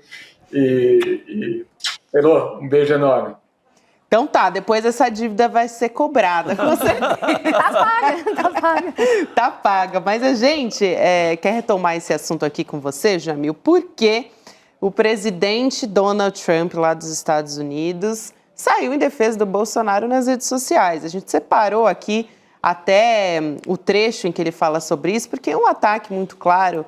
Elo, um beijo enorme. Então tá, depois essa dívida vai ser cobrada, com certeza. Tá paga. Mas a gente quer retomar esse assunto aqui com você, Jamil, porque o presidente Donald Trump, lá dos Estados Unidos, saiu em defesa do Bolsonaro nas redes sociais. A gente separou aqui até o trecho em que ele fala sobre isso, porque é um ataque muito claro,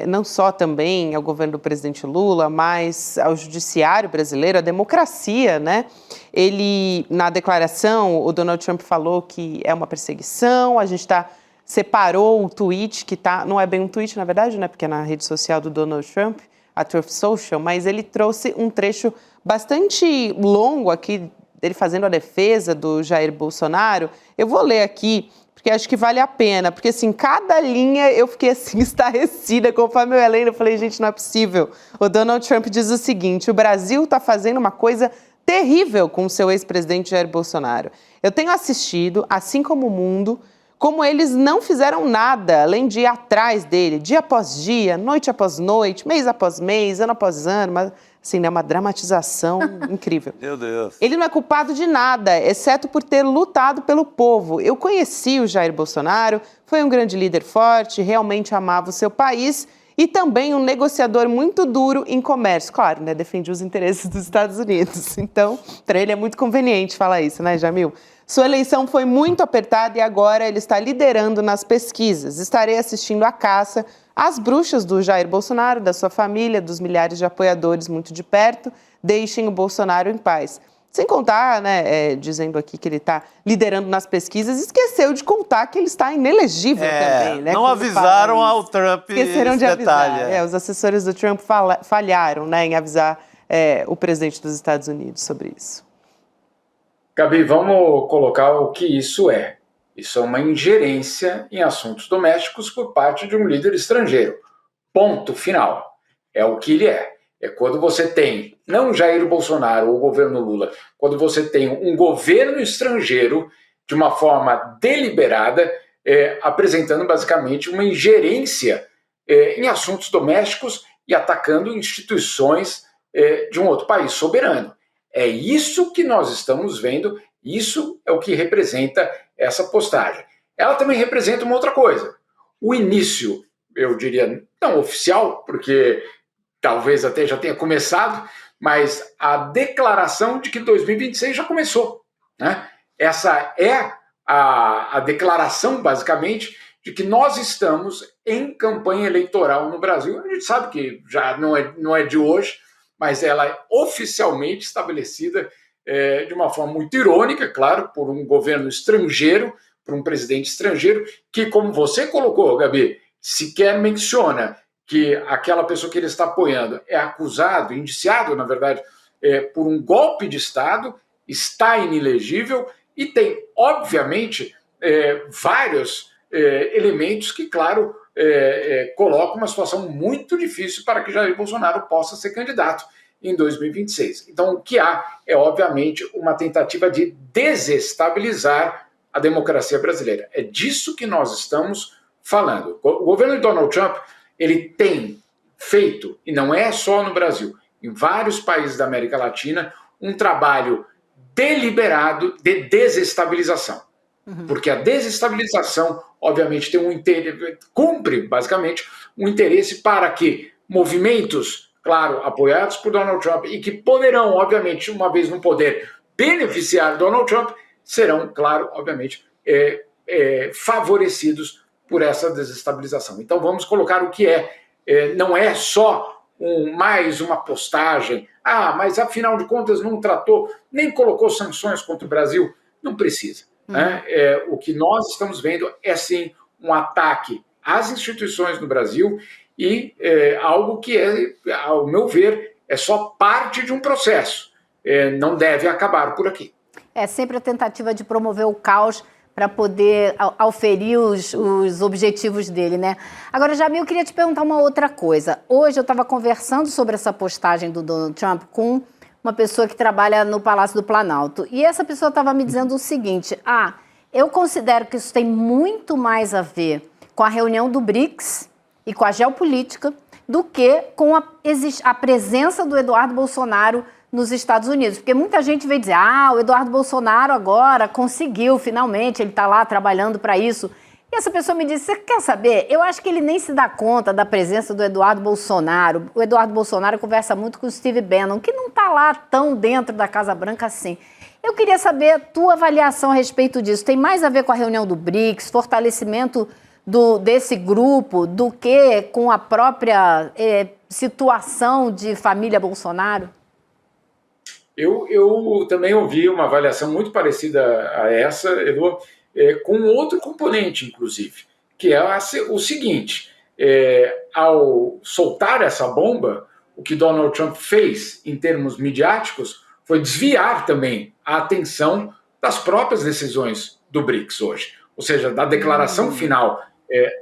não só também ao governo do presidente Lula, mas ao judiciário brasileiro, à democracia, né? Ele, na declaração, o Donald Trump falou que é uma perseguição, a gente separou o tweet, que não é bem um tweet, na verdade, né? Porque é na rede social do Donald Trump, a Truth Social, mas ele trouxe um trecho bastante longo aqui, dele fazendo a defesa do Jair Bolsonaro. Eu vou ler aqui, porque acho que vale a pena, porque assim, cada linha eu fiquei assim, estarrecida, conforme eu ia lendo, eu falei, gente, não é possível. O Donald Trump diz o seguinte: o Brasil está fazendo uma coisa terrível com o seu ex-presidente Jair Bolsonaro. Eu tenho assistido, assim como o mundo, como eles não fizeram nada, além de ir atrás dele, dia após dia, noite após noite, mês após mês, ano após ano, mas assim, é uma dramatização incrível. Meu Deus. Ele não é culpado de nada, exceto por ter lutado pelo povo. Eu conheci o Jair Bolsonaro, foi um grande líder forte, realmente amava o seu país e também um negociador muito duro em comércio. Claro, né, defendia os interesses dos Estados Unidos. Então, para ele é muito conveniente falar isso, né, Jamil? Sua eleição foi muito apertada e agora ele está liderando nas pesquisas. Estarei assistindo à caça às bruxas do Jair Bolsonaro, da sua família, dos milhares de apoiadores muito de perto. Deixem o Bolsonaro em paz. Sem contar, né, dizendo aqui que ele está liderando nas pesquisas, esqueceu de contar que ele está inelegível também, né? Não avisaram ao Trump Esqueceram de avisar. detalhe. Os assessores do Trump falharam, né, em avisar o presidente dos Estados Unidos sobre isso. Gabi, vamos colocar o que isso é. Isso é uma ingerência em assuntos domésticos por parte de um líder estrangeiro. Ponto final. É o que ele é. É quando você tem, não Jair Bolsonaro ou o governo Lula, quando você tem um governo estrangeiro, de uma forma deliberada, apresentando basicamente uma ingerência em assuntos domésticos e atacando instituições de um outro país soberano. É isso que nós estamos vendo, isso é o que representa essa postagem. Ela também representa uma outra coisa. O início, eu diria, não oficial, porque talvez até já tenha começado, mas a declaração de que 2026 já começou, né? Essa é a declaração, basicamente, de que nós estamos em campanha eleitoral no Brasil. A gente sabe que já não é de hoje, mas ela é oficialmente estabelecida de uma forma muito irônica, claro, por um governo estrangeiro, por um presidente estrangeiro, que, como você colocou, Gabi, sequer menciona que aquela pessoa que ele está apoiando é acusado, indiciado, na verdade, por um golpe de Estado, está inelegível e tem, obviamente, vários elementos que, claro, colocam uma situação muito difícil para que Jair Bolsonaro possa ser candidato em 2026. Então, o que há é, obviamente, uma tentativa de desestabilizar a democracia brasileira. É disso que nós estamos falando. O governo de Donald Trump, ele tem feito, e não é só no Brasil, em vários países da América Latina, um trabalho deliberado de desestabilização. Porque a desestabilização, obviamente, tem cumpre, basicamente, um interesse para que movimentos, claro, apoiados por Donald Trump e que poderão, obviamente, uma vez no poder, beneficiar Donald Trump, serão, claro, obviamente, favorecidos por essa desestabilização. Então vamos colocar o que não é só mais uma postagem, mas afinal de contas não tratou, nem colocou sanções contra o Brasil, não precisa. Né? O que nós estamos vendo é sim um ataque às instituições no Brasil e algo que ao meu ver, é só parte de um processo, não deve acabar por aqui. É sempre a tentativa de promover o caos para poder auferir os objetivos dele, né? Agora, Jamil, eu queria te perguntar uma outra coisa. Hoje eu estava conversando sobre essa postagem do Donald Trump com uma pessoa que trabalha no Palácio do Planalto. E essa pessoa estava me dizendo o seguinte, eu considero que isso tem muito mais a ver com a reunião do BRICS e com a geopolítica do que com a presença do Eduardo Bolsonaro nos Estados Unidos, porque muita gente veio dizer, o Eduardo Bolsonaro agora conseguiu, finalmente, ele está lá trabalhando para isso. E essa pessoa me disse, você quer saber? Eu acho que ele nem se dá conta da presença do Eduardo Bolsonaro. O Eduardo Bolsonaro conversa muito com o Steve Bannon, que não está lá tão dentro da Casa Branca assim. Eu queria saber a tua avaliação a respeito disso. Tem mais a ver com a reunião do BRICS, fortalecimento desse grupo, do que com a própria situação de família Bolsonaro? Eu também ouvi uma avaliação muito parecida a essa, Edu, com outro componente, inclusive, que é o seguinte, ao soltar essa bomba, o que Donald Trump fez em termos midiáticos foi desviar também a atenção das próprias decisões do BRICS hoje, ou seja, da declaração final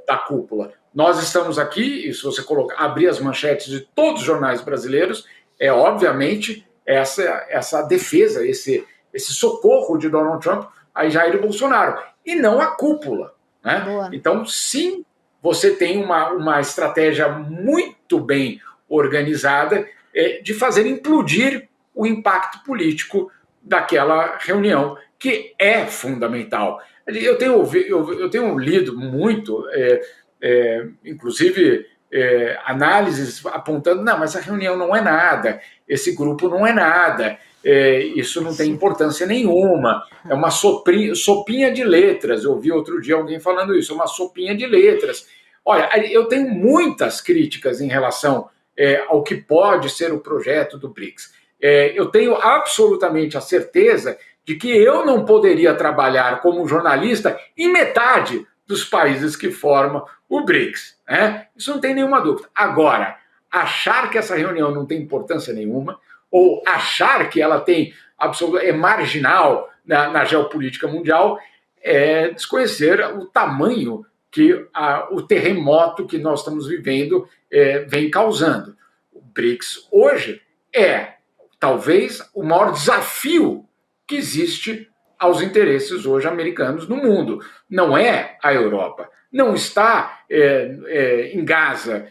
da cúpula. Nós estamos aqui, e se você abrir as manchetes de todos os jornais brasileiros, obviamente essa defesa, esse socorro de Donald Trump a Jair Bolsonaro, e não a cúpula. Né? Então, sim, você tem uma estratégia muito bem organizada de fazer implodir o impacto político daquela reunião, que é fundamental. Eu tenho lido muito, inclusive análises apontando, não, mas essa reunião não é nada, esse grupo não é nada, isso não tem importância nenhuma, é uma sopinha de letras. Eu ouvi outro dia alguém falando isso, uma sopinha de letras. Olha, eu tenho muitas críticas em relação ao que pode ser o projeto do BRICS. Eu tenho absolutamente a certeza de que eu não poderia trabalhar como jornalista em metade dos países que formam o BRICS. Né? Isso não tem nenhuma dúvida. Agora, achar que essa reunião não tem importância nenhuma, ou achar que ela é marginal na geopolítica mundial, é desconhecer o tamanho que o terremoto que nós estamos vivendo vem causando. O BRICS hoje talvez o maior desafio que existe aos interesses hoje americanos no mundo. Não é a Europa, não está em Gaza,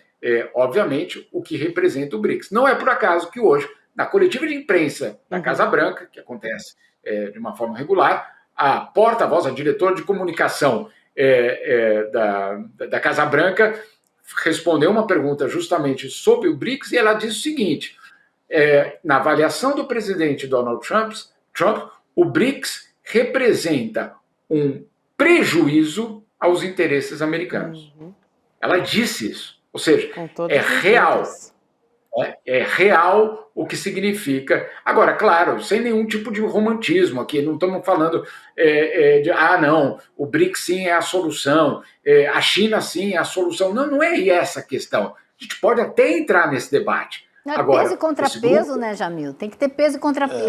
obviamente, o que representa o BRICS. Não é por acaso que hoje, na coletiva de imprensa da Casa Branca, que acontece de uma forma regular, a porta-voz, a diretora de comunicação da Casa Branca respondeu uma pergunta justamente sobre o BRICS e ela disse o seguinte, na avaliação do presidente Donald Trump, o BRICS representa um prejuízo aos interesses americanos. Ela disse isso, ou seja, é real. É real o que significa. Agora, claro, sem nenhum tipo de romantismo aqui, não estamos falando não, o BRICS sim é a solução, a China sim é a solução. Não, não é essa a questão. A gente pode até entrar nesse debate. Agora, peso e contrapeso, né, Jamil? Tem que ter peso e contrapeso.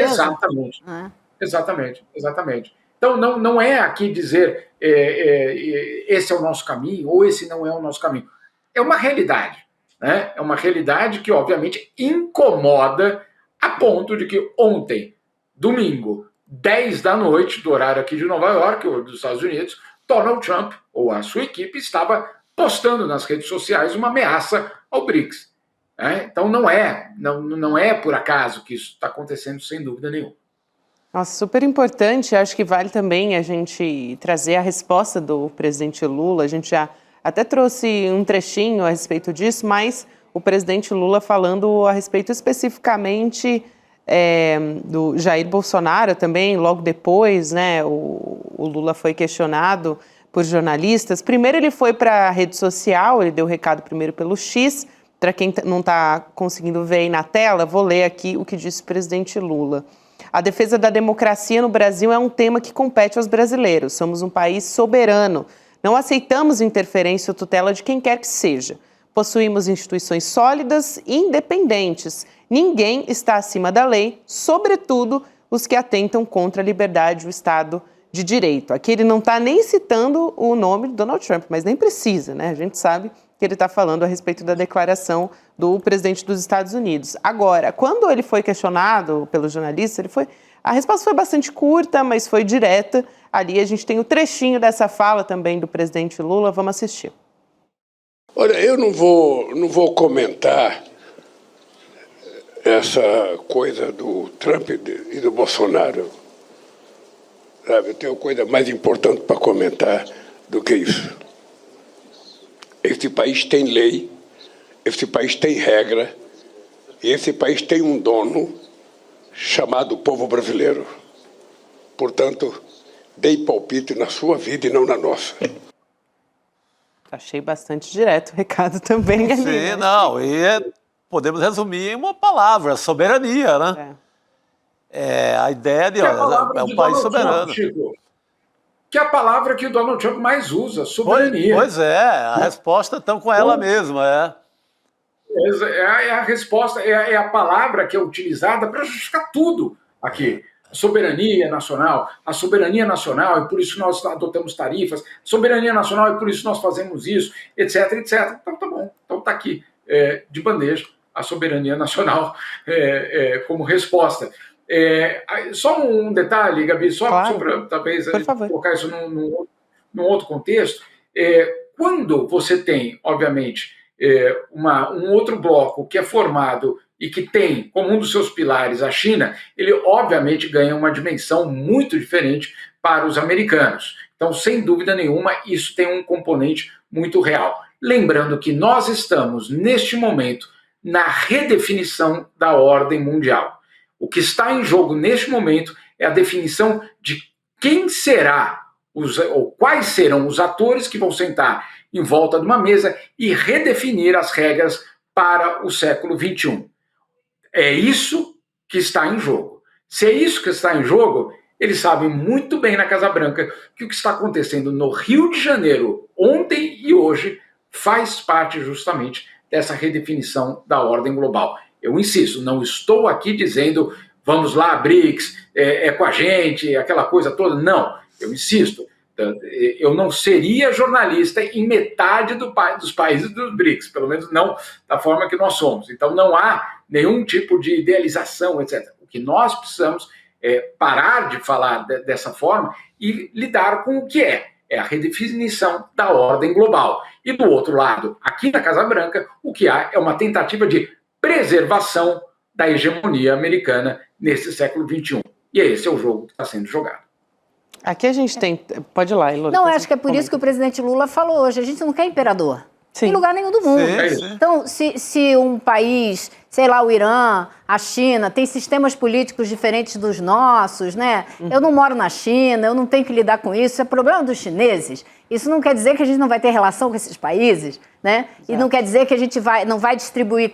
Exatamente. Exatamente. Então, não é aqui dizer esse é o nosso caminho ou esse não é o nosso caminho. É uma realidade. Né? É uma realidade que, obviamente, incomoda a ponto de que ontem, domingo, 10 da noite, do horário aqui de Nova York, ou dos Estados Unidos, Donald Trump, ou a sua equipe, estava postando nas redes sociais uma ameaça ao BRICS. Então não é por acaso que isso está acontecendo, sem dúvida nenhuma. Nossa, super importante. Acho que vale também a gente trazer a resposta do presidente Lula. A gente já até trouxe um trechinho a respeito disso, mas o presidente Lula falando a respeito especificamente do Jair Bolsonaro também, logo depois, né, o Lula foi questionado por jornalistas. Primeiro ele foi para a rede social, ele deu o recado primeiro pelo X. Para quem não está conseguindo ver aí na tela, vou ler aqui o que disse o presidente Lula. A defesa da democracia no Brasil é um tema que compete aos brasileiros. Somos um país soberano. Não aceitamos interferência ou tutela de quem quer que seja. Possuímos instituições sólidas e independentes. Ninguém está acima da lei, sobretudo os que atentam contra a liberdade e o Estado de Direito. Aqui ele não está nem citando o nome de Donald Trump, mas nem precisa, né? A gente sabe que ele está falando a respeito da declaração do presidente dos Estados Unidos. Agora, quando ele foi questionado pelos jornalistas, a resposta foi bastante curta, mas foi direta. Ali a gente tem o trechinho dessa fala também do presidente Lula. Vamos assistir. Olha, eu não vou comentar essa coisa do Trump e do Bolsonaro. Sabe, eu tenho coisa mais importante para comentar do que isso. Esse país tem lei, esse país tem regra, e esse país tem um dono chamado povo brasileiro. Portanto, dei palpite na sua vida e não na nossa. Achei bastante direto o recado também. Sim, né? não, podemos resumir em uma palavra, soberania, né? A ideia de, é um país soberano. Que é a palavra que o Donald Trump mais usa, soberania. Pois é, a resposta estão com ela mesma, É a resposta, é a palavra que é utilizada para justificar tudo aqui. A soberania nacional, e por isso nós adotamos tarifas, soberania nacional, e por isso nós fazemos isso, etc, etc. Então tá bom, então tá aqui, de bandeja, a soberania nacional como resposta. Só um detalhe, Gabi, só para talvez colocar isso num outro contexto. Quando você tem, obviamente, um outro bloco que é formado e que tem como um dos seus pilares a China, ele obviamente ganha uma dimensão muito diferente para os americanos. Então, sem dúvida nenhuma, isso tem um componente muito real. Lembrando que nós estamos, neste momento, na redefinição da ordem mundial. O que está em jogo neste momento é a definição de quem será, ou quais serão os atores que vão sentar em volta de uma mesa e redefinir as regras para o século XXI. É isso que está em jogo. Se é isso que está em jogo, eles sabem muito bem na Casa Branca que o que está acontecendo no Rio de Janeiro ontem e hoje faz parte justamente dessa redefinição da ordem global. Eu insisto, não estou aqui dizendo vamos lá, BRICS, com a gente, aquela coisa toda. Não, eu insisto, eu não seria jornalista em metade dos países dos BRICS, pelo menos não da forma que nós somos. Então não há nenhum tipo de idealização, etc. O que nós precisamos é parar de falar dessa forma e lidar com o que é a redefinição da ordem global. E do outro lado, aqui na Casa Branca, o que há é uma tentativa de preservação da hegemonia americana nesse século XXI. E esse é o jogo que está sendo jogado. Aqui a gente tem... Pode ir lá, Ilona. Não, acho que é por isso que o presidente Lula falou hoje. A gente não quer imperador. Sim. Em lugar nenhum do mundo. Sim. Então, se um país, sei lá, o Irã, a China, tem sistemas políticos diferentes dos nossos, né? Eu não moro na China, eu não tenho que lidar com isso, é problema dos chineses. Isso não quer dizer que a gente não vai ter relação com esses países, né? Exato. E não quer dizer que a gente não vai distribuir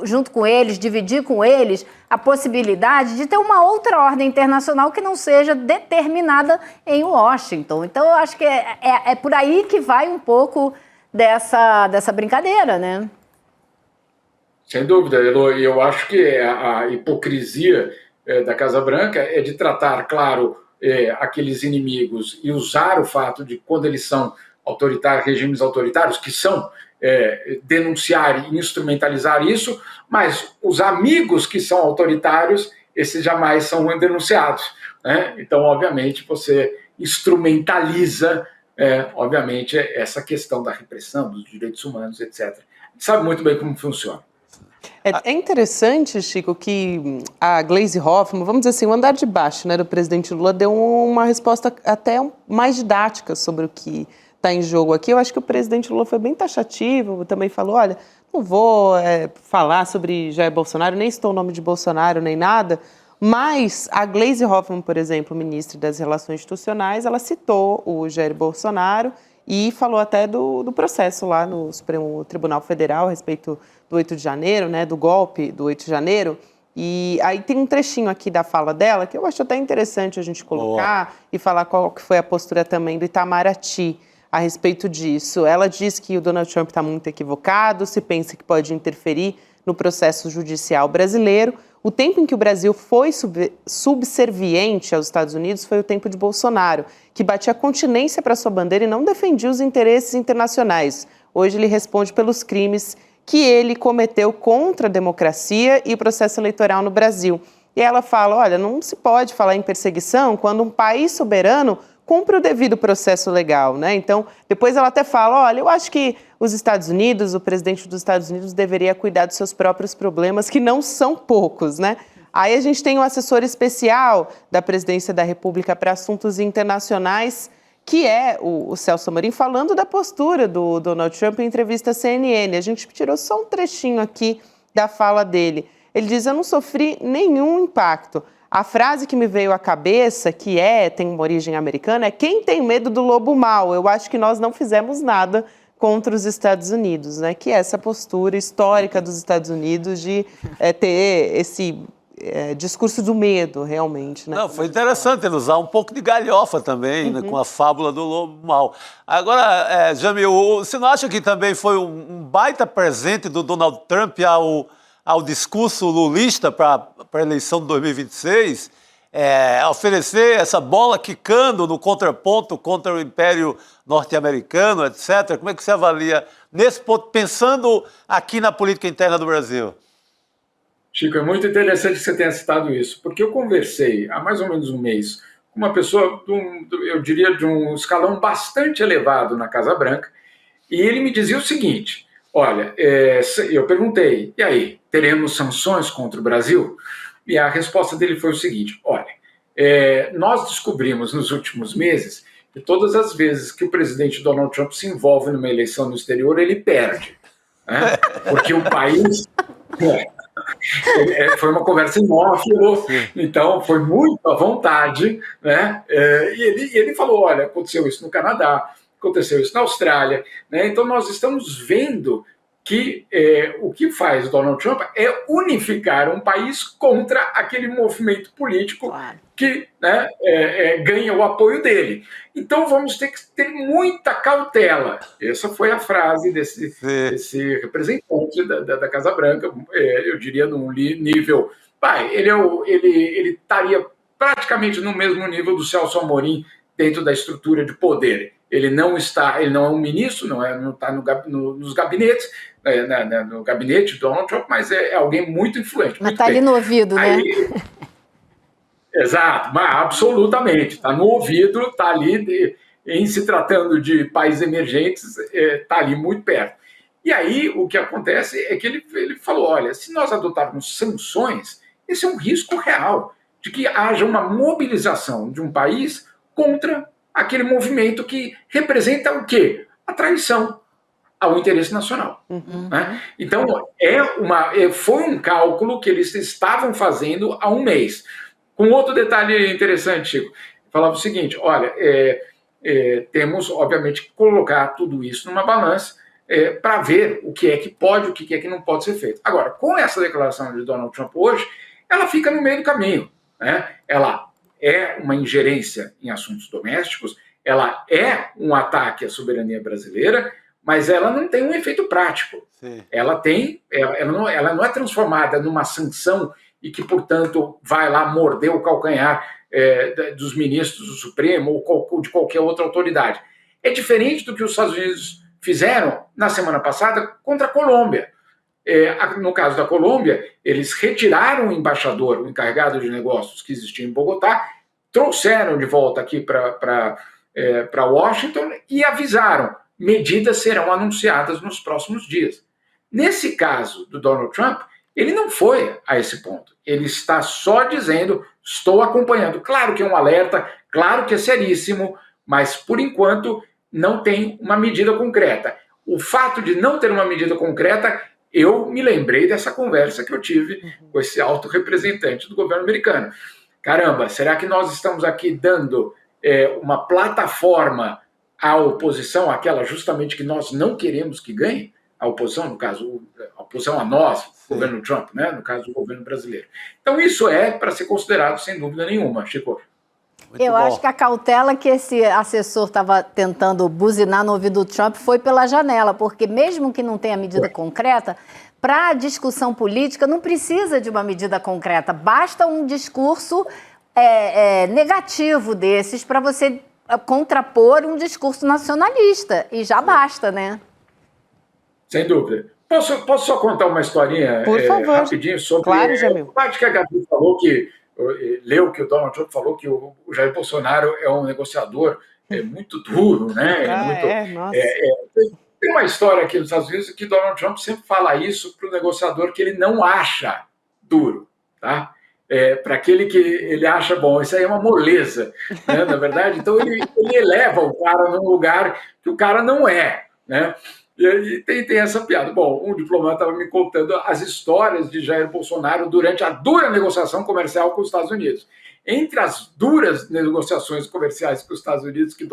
junto com eles, dividir com eles a possibilidade de ter uma outra ordem internacional que não seja determinada em Washington. Então, eu acho que é por aí que vai um pouco dessa brincadeira, né? Sem dúvida, Elo, eu acho que a hipocrisia da Casa Branca é de tratar, claro, aqueles inimigos e usar o fato de quando eles são autoritários, regimes autoritários, que são denunciar e instrumentalizar isso, mas os amigos que são autoritários, esses jamais são denunciados, né? Então, obviamente, você instrumentaliza obviamente, essa questão da repressão dos direitos humanos, etc. A gente sabe muito bem como funciona. É interessante, Chico, que a Gleisi Hoffmann, vamos dizer assim, o andar de baixo, né, do presidente Lula deu uma resposta até mais didática sobre o que está em jogo aqui. Eu acho que o presidente Lula foi bem taxativo, também falou, olha, não vou falar sobre Jair Bolsonaro, nem estou o nome de Bolsonaro, nem nada, mas a Gleisi Hoffmann, por exemplo, ministra das Relações Institucionais, ela citou o Jair Bolsonaro e falou até do processo lá no Supremo Tribunal Federal a respeito do 8 de janeiro, né, do golpe do 8 de janeiro. E aí tem um trechinho aqui da fala dela que eu acho até interessante a gente colocar e falar qual que foi a postura também do Itamaraty a respeito disso. Ela diz que o Donald Trump está muito equivocado, se pensa que pode interferir no processo judicial brasileiro. O tempo em que o Brasil foi subserviente aos Estados Unidos foi o tempo de Bolsonaro, que batia continência para sua bandeira e não defendia os interesses internacionais. Hoje ele responde pelos crimes que ele cometeu contra a democracia e o processo eleitoral no Brasil. E ela fala, olha, não se pode falar em perseguição quando um país soberano cumpre o devido processo legal, né? Então, depois ela até fala, olha, eu acho que os Estados Unidos, o presidente dos Estados Unidos deveria cuidar dos seus próprios problemas, que não são poucos, né? Aí a gente tem um assessor especial da Presidência da República para Assuntos Internacionais, que é o Celso Amorim, falando da postura do Donald Trump em entrevista à CNN. A gente tirou só um trechinho aqui da fala dele. Ele diz, eu não sofri nenhum impacto. A frase que me veio à cabeça, que tem uma origem americana, é quem tem medo do lobo mau? Eu acho que nós não fizemos nada contra os Estados Unidos, né? Que é essa postura histórica dos Estados Unidos de ter esse discurso do medo, realmente. Né? Não, foi interessante ele usar um pouco de galhofa também, né, com a fábula do lobo mau. Agora, Jamil, você não acha que também foi um baita presente do Donald Trump ao discurso lulista para a eleição de 2026, oferecer essa bola quicando no contraponto contra o Império Norte-Americano, etc. Como é que você avalia nesse ponto, pensando aqui na política interna do Brasil? Chico, é muito interessante que você tenha citado isso, porque eu conversei há mais ou menos um mês com uma pessoa, eu diria, de um escalão bastante elevado na Casa Branca, e ele me dizia o seguinte, olha, eu perguntei, e aí, teremos sanções contra o Brasil? E a resposta dele foi o seguinte, olha, nós descobrimos nos últimos meses que todas as vezes que o presidente Donald Trump se envolve numa eleição no exterior, ele perde, né? Porque o país... foi uma conversa em off, então foi muito à vontade, né? E ele falou, olha, aconteceu isso no Canadá, aconteceu isso na Austrália, né? Então nós estamos vendo que o que faz Donald Trump é unificar um país contra aquele movimento político que ganha o apoio dele. Então vamos ter que ter muita cautela. Essa foi a frase desse representante da Casa Branca, eu diria num nível... ele estaria praticamente no mesmo nível do Celso Amorim dentro da estrutura de poder. Ele não é um ministro, não está nos gabinetes, no gabinete do Donald Trump, mas é alguém muito influente. Mas está ali no ouvido, né? Exato, mas absolutamente. Está no ouvido, está ali, em se tratando de países emergentes, está ali muito perto. E aí o que acontece é que ele falou, olha, se nós adotarmos sanções, esse é um risco real de que haja uma mobilização de um país contra aquele movimento que representa o quê? A traição ao interesse nacional. Né? Então, foi um cálculo que eles estavam fazendo há um mês. Com outro detalhe interessante, Chico, falava o seguinte, olha, temos, obviamente, que colocar tudo isso numa balança para ver o que é que pode, o que é que não pode ser feito. Agora, com essa declaração de Donald Trump hoje, ela fica no meio do caminho. Né? Ela é uma ingerência em assuntos domésticos, ela é um ataque à soberania brasileira, mas ela não tem um efeito prático. Ela não é transformada numa sanção e que, portanto, vai lá morder o calcanhar dos ministros do Supremo ou de qualquer outra autoridade. É diferente do que os Estados Unidos fizeram na semana passada contra a Colômbia. No caso da Colômbia, eles retiraram o embaixador, o encarregado de negócios que existia em Bogotá, trouxeram de volta aqui para Washington e avisaram, medidas serão anunciadas nos próximos dias. Nesse caso do Donald Trump, ele não foi a esse ponto. Ele está só dizendo, estou acompanhando. Claro que é um alerta, claro que é seríssimo, mas, por enquanto, não tem uma medida concreta. O fato de não ter uma medida concreta eu me lembrei dessa conversa que eu tive com esse alto representante do governo americano. Caramba, será que nós estamos aqui dando uma plataforma à oposição, aquela justamente que nós não queremos que ganhe? A oposição, no caso, a oposição a nós, o governo Trump, né? No caso, o governo brasileiro. Então, isso é para ser considerado, sem dúvida nenhuma, Chico. Eu acho que a cautela que esse assessor estava tentando buzinar no ouvido do Trump foi pela janela, porque mesmo que não tenha medida concreta, para a discussão política não precisa de uma medida concreta, basta um discurso negativo desses para você contrapor um discurso nacionalista, e já basta, né? Sem dúvida. Posso só contar uma historinha Por favor. rapidinho sobre... Claro, Jamil. A parte que a Gabi falou que... Leu que o Donald Trump falou que o Jair Bolsonaro é um negociador muito duro, né? Tem uma história aqui nos Estados Unidos que Donald Trump sempre fala isso para o negociador que ele não acha duro, tá? Para aquele que ele acha, bom, isso aí é uma moleza, né? Na verdade. Então ele eleva o cara num lugar que o cara não é, né? E tem essa piada. Bom, um diplomata estava me contando as histórias de Jair Bolsonaro durante a dura negociação comercial com os Estados Unidos. Entre as duras negociações comerciais com os Estados Unidos que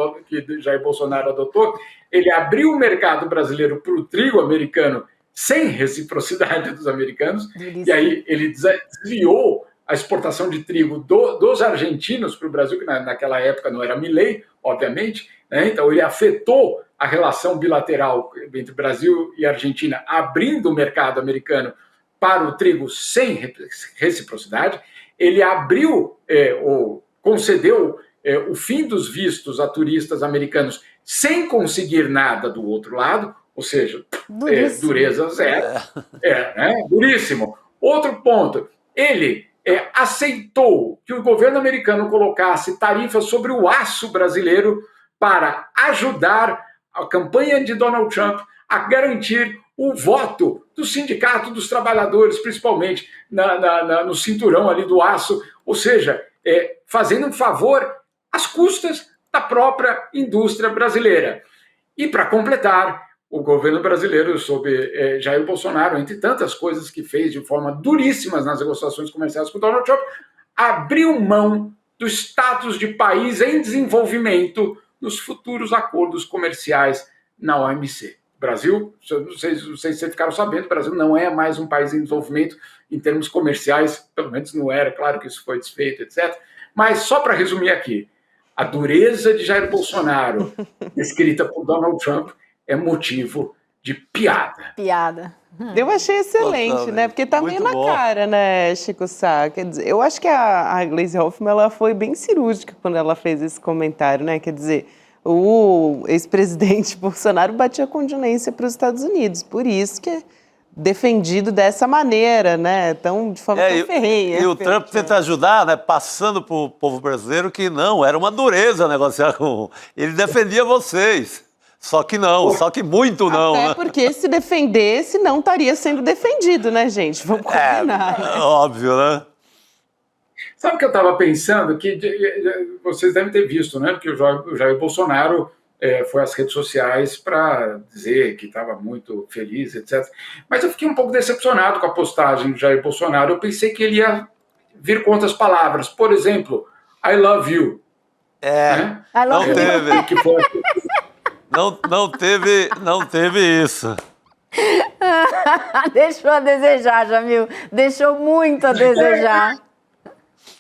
Jair Bolsonaro adotou, ele abriu o mercado brasileiro para o trigo americano sem reciprocidade dos americanos, e aí ele desviou a exportação de trigo dos argentinos para o Brasil, que naquela época não era Milei, obviamente, né? Então ele afetou a relação bilateral entre Brasil e Argentina, abrindo o mercado americano para o trigo sem reciprocidade. Ele abriu, ou concedeu o fim dos vistos a turistas americanos sem conseguir nada do outro lado, ou seja, dureza zero. Né? Duríssimo. Outro ponto, ele aceitou que o governo americano colocasse tarifas sobre o aço brasileiro para ajudar a campanha de Donald Trump a garantir o voto do sindicato dos trabalhadores, principalmente no cinturão ali do aço, ou seja, fazendo um favor às custas da própria indústria brasileira. E, para completar, o governo brasileiro, sob Jair Bolsonaro, entre tantas coisas que fez de forma duríssimas nas negociações comerciais com Donald Trump, abriu mão do status de país em desenvolvimento nos futuros acordos comerciais na OMC. O Brasil, não sei se vocês ficaram sabendo, o Brasil não é mais um país em desenvolvimento em termos comerciais, pelo menos não era, claro que isso foi desfeito, etc. Mas só para resumir aqui, a dureza de Jair Bolsonaro, descrita por Donald Trump, é motivo de piada. Piada. Eu achei excelente, Totalmente. né? Porque tá meio na cara, né, Chico Sá? Quer dizer, eu acho que a Gleisi Hoffmann, ela foi bem cirúrgica quando ela fez esse comentário, né? Quer dizer, o ex-presidente Bolsonaro batia condonência para os Estados Unidos, por isso que é defendido dessa maneira, né? Tão, de forma tão ferrenha. E o Trump tenta ajudar, né? Passando para o povo brasileiro que não, era uma dureza negociar com... Ele defendia vocês. Só que não, só que muito não. Até né? porque se defendesse, não estaria sendo defendido, né, gente? Vamos combinar. Óbvio, né? Sabe o que eu estava pensando? Que vocês devem ter visto, né? Que o Jair Bolsonaro foi às redes sociais para dizer que estava muito feliz, etc. Mas eu fiquei um pouco decepcionado com a postagem do Jair Bolsonaro. Eu pensei que ele ia vir com outras palavras. Por exemplo, I love you. Né? Não teve. Que foi... Não teve isso. Deixou a desejar, Jamil. Deixou muito a desejar.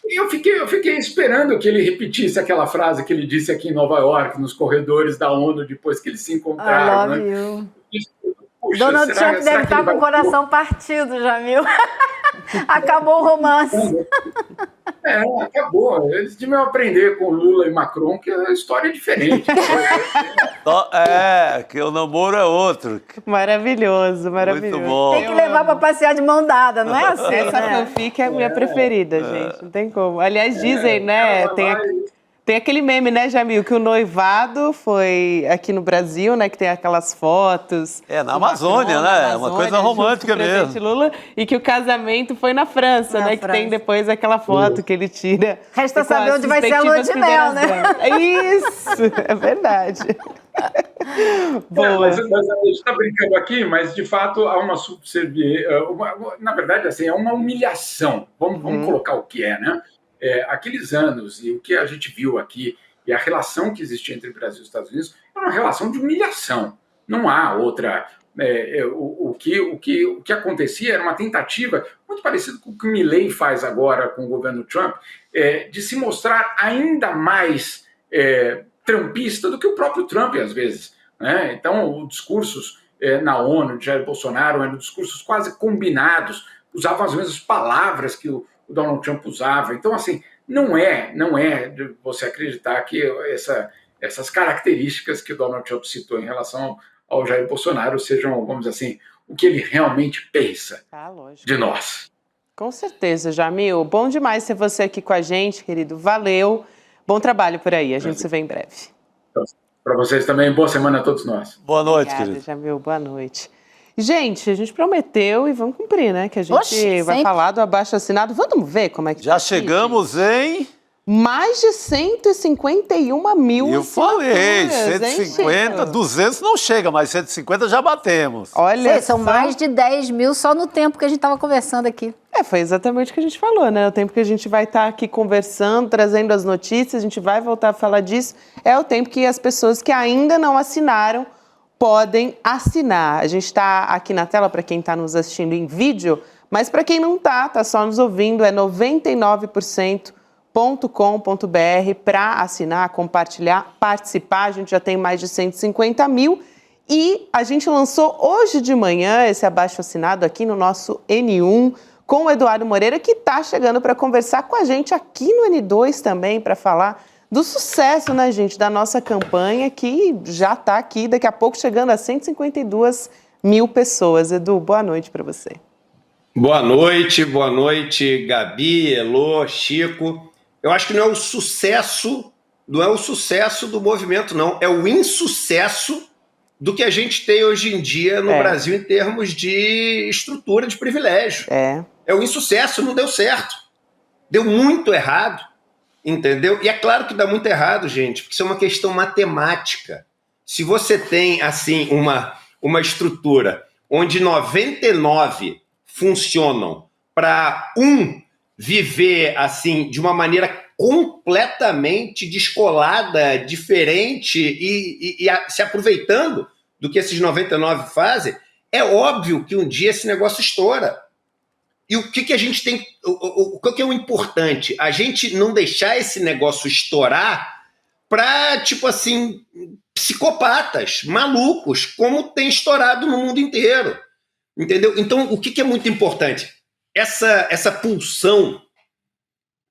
Eu fiquei esperando que ele repetisse aquela frase que ele disse aqui em Nova York, nos corredores da ONU, depois que eles se encontraram. I love you. Puxa, Donald Trump deve estar com o coração partido, Jamil. Acabou o romance. Acabou. Eles deviam aprender com Lula e Macron que a história é diferente. Que o namoro é outro. Maravilhoso, maravilhoso. Muito bom. Tem que levar para passear de mão dada, não é assim? Essa fanfic é a minha preferida, gente. Não tem como. Aliás, dizem, né? Tem aquele meme, né, Jamil, que o noivado foi aqui no Brasil, né, que tem aquelas fotos. Na Amazônia, né? Uma coisa romântica mesmo. Lula, e que o casamento foi na França, né? Que tem depois aquela foto que ele tira. Resta saber onde vai ser a lua de mel, né? Isso, é verdade. Boa. Mas a gente está brincando aqui, mas de fato há uma na verdade, assim, é uma humilhação. Vamos colocar o que é, né? Aqueles anos e o que a gente viu aqui e a relação que existia entre Brasil e Estados Unidos é uma relação de humilhação. Não há outra. O que acontecia era uma tentativa muito parecida com o que o Milley faz agora com o governo Trump, de se mostrar ainda mais trumpista do que o próprio Trump, às vezes. Né? Então, os discursos na ONU de Jair Bolsonaro eram discursos quase combinados, usavam as mesmas palavras que o Donald Trump usava. Então, assim, não é de você acreditar que essas características que o Donald Trump citou em relação ao Jair Bolsonaro sejam, vamos dizer assim, o que ele realmente pensa de nós. Com certeza, Jamil. Bom demais ter você aqui com a gente, querido. Valeu. Bom trabalho por aí. A gente se vê em breve. Para vocês também, boa semana a todos nós. Boa noite, Obrigada, querido. Jamil. Boa noite. Gente, a gente prometeu e vamos cumprir, né? Que a gente vai falar do abaixo-assinado. Vamos ver como é que já chegamos em... mais de 151 mil Eu falei, assinaturas, 150, 200 não chega, mas 150 já batemos. Olha, São mais de 10 mil só no tempo que a gente estava conversando aqui. Foi exatamente o que a gente falou, né? O tempo que a gente vai estar aqui conversando, trazendo as notícias, a gente vai voltar a falar disso. É o tempo que as pessoas que ainda não assinaram podem assinar. A gente está aqui na tela para quem está nos assistindo em vídeo, mas para quem não está só nos ouvindo, é 99%.com.br para assinar, compartilhar, participar. A gente já tem mais de 150 mil e a gente lançou hoje de manhã esse abaixo-assinado aqui no nosso N1 com o Eduardo Moreira, que está chegando para conversar com a gente aqui no N2 também, para falar do sucesso, né, gente, da nossa campanha, que já está aqui, daqui a pouco chegando a 152 mil pessoas. Edu, boa noite para você. Boa noite, Gabi, Elô, Chico. Eu acho que não é o sucesso do movimento, não. É o insucesso do que a gente tem hoje em dia no Brasil em termos de estrutura de privilégio. É o insucesso, não deu certo. Deu muito errado, entendeu? E é claro que dá muito errado, gente, porque isso é uma questão matemática. Se você tem, assim, uma estrutura onde 99 funcionam para viver assim de uma maneira completamente descolada, diferente e se aproveitando do que esses 99 fazem, é óbvio que um dia esse negócio estoura. E o que a gente tem... O que é o importante? A gente não deixar esse negócio estourar para, tipo assim, psicopatas, malucos, como tem estourado no mundo inteiro. Entendeu? Então, o que é muito importante? Essa pulsão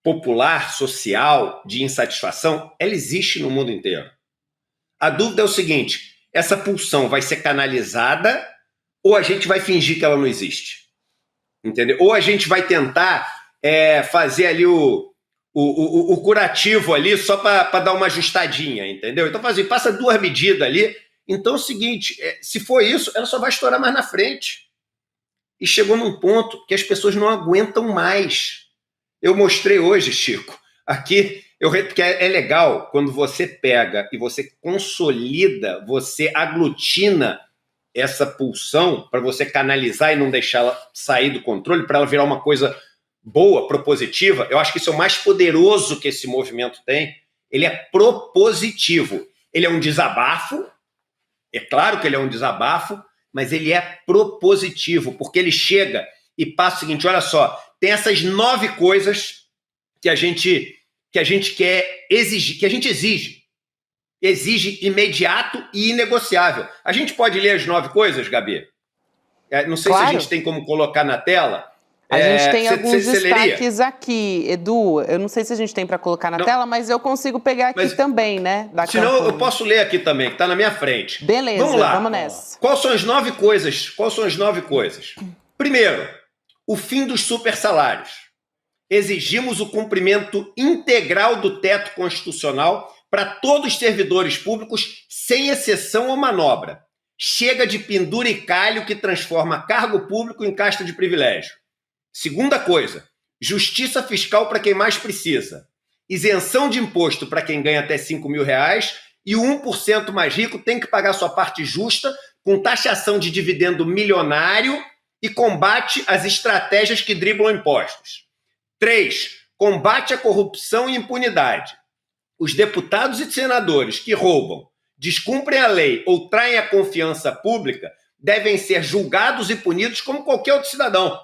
popular, social, de insatisfação, ela existe no mundo inteiro. A dúvida é o seguinte: essa pulsão vai ser canalizada ou a gente vai fingir que ela não existe? Entendeu? Ou a gente vai tentar fazer ali o curativo ali só para dar uma ajustadinha, entendeu? Então, passa 2 medidas ali. Então é o seguinte, se for isso, ela só vai estourar mais na frente. E chegou num ponto que as pessoas não aguentam mais. Eu mostrei hoje, Chico, aqui, porque é legal quando você pega e você consolida, você aglutina essa pulsão para você canalizar e não deixar ela sair do controle, para ela virar uma coisa boa, propositiva. Eu acho que isso é o mais poderoso que esse movimento tem. Ele é propositivo. Ele é um desabafo, é claro que ele é um desabafo, mas ele é propositivo, porque ele chega e passa o seguinte: olha só, tem essas 9 coisas que a gente quer exigir, que a gente exige imediato e inegociável. A gente pode ler as 9 coisas, Gabi? Não sei se a gente tem como colocar na tela. A gente tem alguns destaques aqui, Edu. Eu não sei se a gente tem para colocar na tela, mas eu consigo pegar aqui também, né? Senão eu posso ler aqui também, que está na minha frente. Beleza, vamos lá. Vamos nessa. Quais são as 9 coisas? Primeiro, o fim dos supersalários. Exigimos o cumprimento integral do teto constitucional para todos os servidores públicos, sem exceção ou manobra. Chega de penduricalho que transforma cargo público em casta de privilégio. Segunda coisa, justiça fiscal para quem mais precisa. Isenção de imposto para quem ganha até R$5.000 e o 1% mais rico tem que pagar sua parte justa com taxação de dividendo milionário e combate às estratégias que driblam impostos. 3. Combate à corrupção e impunidade. Os deputados e senadores que roubam, descumprem a lei ou traem a confiança pública devem ser julgados e punidos como qualquer outro cidadão.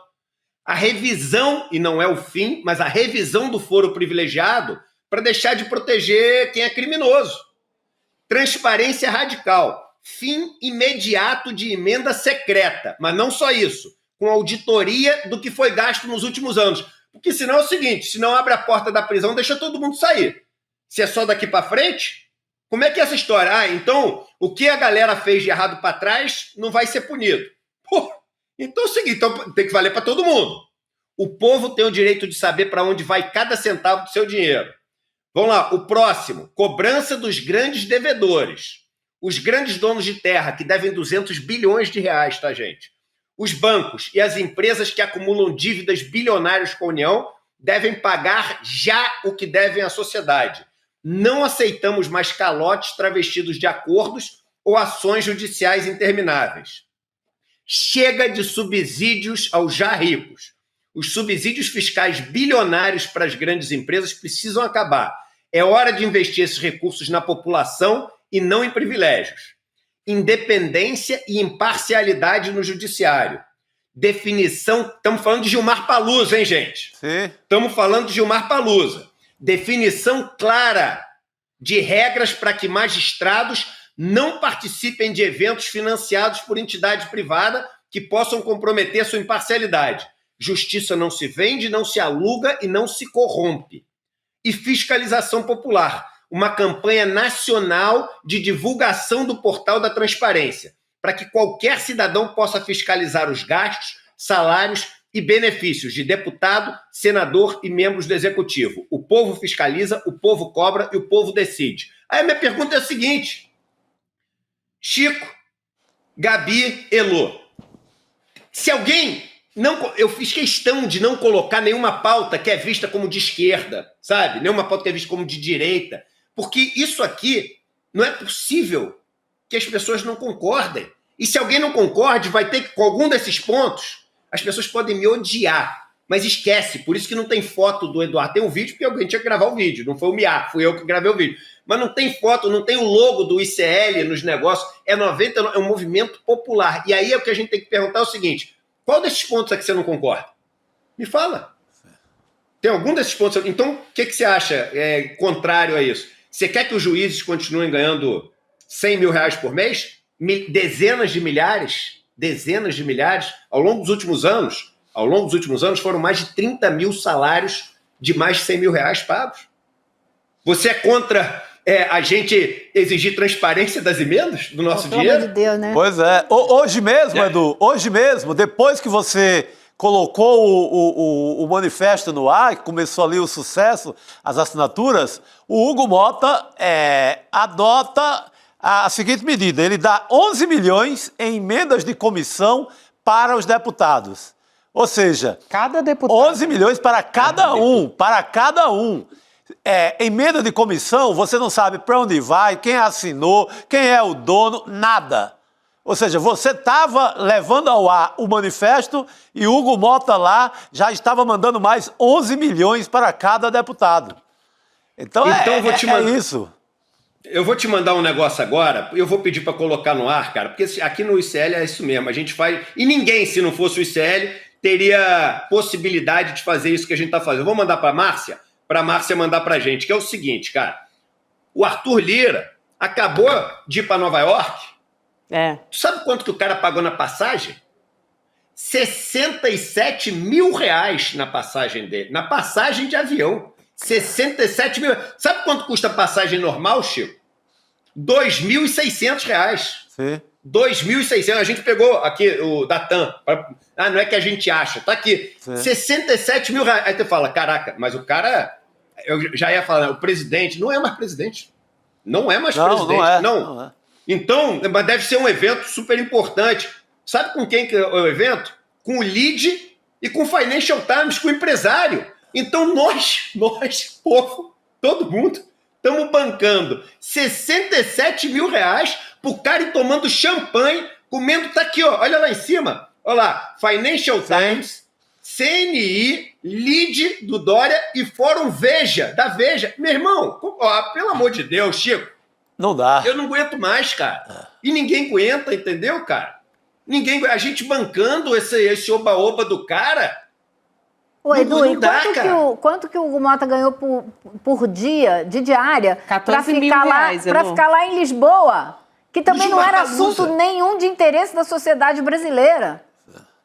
A revisão, e não é o fim, mas a revisão do foro privilegiado para deixar de proteger quem é criminoso. Transparência radical. Fim imediato de emenda secreta. Mas não só isso, com auditoria do que foi gasto nos últimos anos. Porque senão é o seguinte, se não abre a porta da prisão, deixa todo mundo sair. Se é só daqui para frente, como é que é essa história? Ah, então o que a galera fez de errado para trás não vai ser punido. Pô, então é o seguinte, então tem que valer para todo mundo. O povo tem o direito de saber para onde vai cada centavo do seu dinheiro. Vamos lá, o próximo. Cobrança dos grandes devedores. Os grandes donos de terra, que devem 200 bilhões de reais, tá, gente? Os bancos e as empresas que acumulam dívidas bilionárias com a União devem pagar já o que devem à sociedade. Não aceitamos mais calotes travestidos de acordos ou ações judiciais intermináveis. Chega de subsídios aos já ricos. Os subsídios fiscais bilionários para as grandes empresas precisam acabar. É hora de investir esses recursos na população e não em privilégios. Independência e imparcialidade no judiciário. Definição... Estamos falando de Gilmar Palusa, hein, gente? Sim. Estamos falando de Gilmar Palusa. Definição clara de regras para que magistrados não participem de eventos financiados por entidade privada que possam comprometer sua imparcialidade. Justiça não se vende, não se aluga e não se corrompe. E fiscalização popular. Uma campanha nacional de divulgação do portal da transparência, para que qualquer cidadão possa fiscalizar os gastos, salários e benefícios de deputado, senador e membros do executivo. O povo fiscaliza, o povo cobra e o povo decide. Aí a minha pergunta é a seguinte: Chico, Gabi, Elô, se alguém não... Eu fiz questão de não colocar nenhuma pauta que é vista como de esquerda, sabe? Nenhuma pauta que é vista como de direita, porque isso aqui não é possível que as pessoas não concordem. E se alguém não concorde, vai ter que, com algum desses pontos, as pessoas podem me odiar, mas esquece, por isso que não tem foto do Eduardo. Tem um vídeo, porque alguém tinha que gravar o vídeo, não foi o Miá, fui eu que gravei o vídeo. Mas não tem foto, não tem o logo do ICL nos negócios, é um movimento popular. E aí é o que a gente tem que perguntar é o seguinte: qual desses pontos é que você não concorda? Me fala. Tem algum desses pontos? Então, o que você acha contrário a isso? Você quer que os juízes continuem ganhando 100 mil reais por mês? Dezenas de milhares ao longo dos últimos anos foram mais de 30 mil salários de mais de 100 mil reais pagos. Você é contra a gente exigir transparência das emendas do nosso dinheiro? Pelo amor de Deus, né? Pois é. Hoje mesmo, Edu, hoje mesmo, depois que você colocou o manifesto no ar, que começou ali o sucesso, as assinaturas, o Hugo Mota adota a seguinte medida: ele dá 11 milhões em emendas de comissão para os deputados. Ou seja, cada deputado. 11 milhões para cada um. Emenda de comissão, você não sabe para onde vai, quem assinou, quem é o dono, nada. Ou seja, você estava levando ao ar o manifesto e Hugo Mota lá já estava mandando mais 11 milhões para cada deputado. Então eu vou te mandar... isso. Eu vou te mandar um negócio agora, eu vou pedir para colocar no ar, cara, porque aqui no ICL é isso mesmo, a gente faz... E ninguém, se não fosse o ICL, teria possibilidade de fazer isso que a gente está fazendo. Eu vou mandar para a Márcia mandar para a gente, que é o seguinte, cara. O Arthur Lira acabou de ir para Nova York. Tu sabe quanto que o cara pagou na passagem? 67 mil reais na passagem dele, na passagem de avião. 67 mil. Sabe quanto custa a passagem normal, Chico? R$2.600. Sim. 2.600. A gente pegou aqui o da TAM. Não é que a gente acha. Tá aqui. Sim. 67 mil reais. Aí tu fala, caraca, mas o cara... Eu já ia falar, o presidente não é mais presidente. Não é mais presidente. Não é. Então, mas deve ser um evento super importante. Sabe com quem que é o evento? Com o LEAD e com o Financial Times, com o empresário. Então nós, povo, todo mundo, estamos bancando 67 mil reais pro cara ir tomando champanhe, comendo, tá aqui, ó, olha lá em cima, olha lá, Financial Times, CNI, Lead do Dória e Fórum Veja, da Veja. Meu irmão, ó, pelo amor de Deus, Chico, Não dá. eu não aguento mais, cara. E ninguém aguenta, entendeu, cara? A gente bancando esse oba-oba do cara. Ô, Edu, não e dá, quanto que o Hugo Mota ganhou por dia, de diária, 14 mil reais, para Edu. ficar lá em Lisboa? Que também não era Lisboa, assunto nenhum de interesse da sociedade brasileira.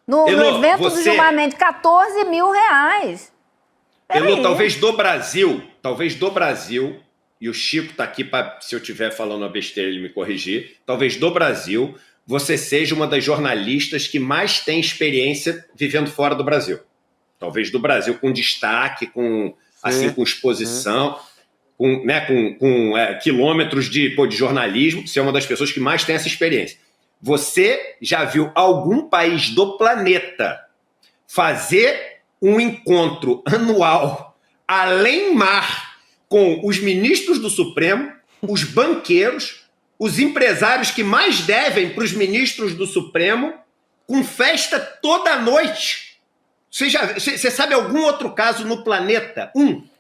No Elô, evento do você- Gilmar Mendes, 14 mil reais. Elô, Peraí. talvez do Brasil, e o Chico tá aqui para, se eu estiver falando uma besteira, ele me corrigir, talvez do Brasil, você seja uma das jornalistas que mais tem experiência vivendo fora do Brasil. Talvez do Brasil, com destaque, com exposição, com quilômetros de jornalismo, você é uma das pessoas que mais tem essa experiência. Você já viu algum país do planeta fazer um encontro anual além mar com os ministros do Supremo, os banqueiros, os empresários que mais devem para os ministros do Supremo, com festa toda noite? Você sabe algum outro caso no planeta?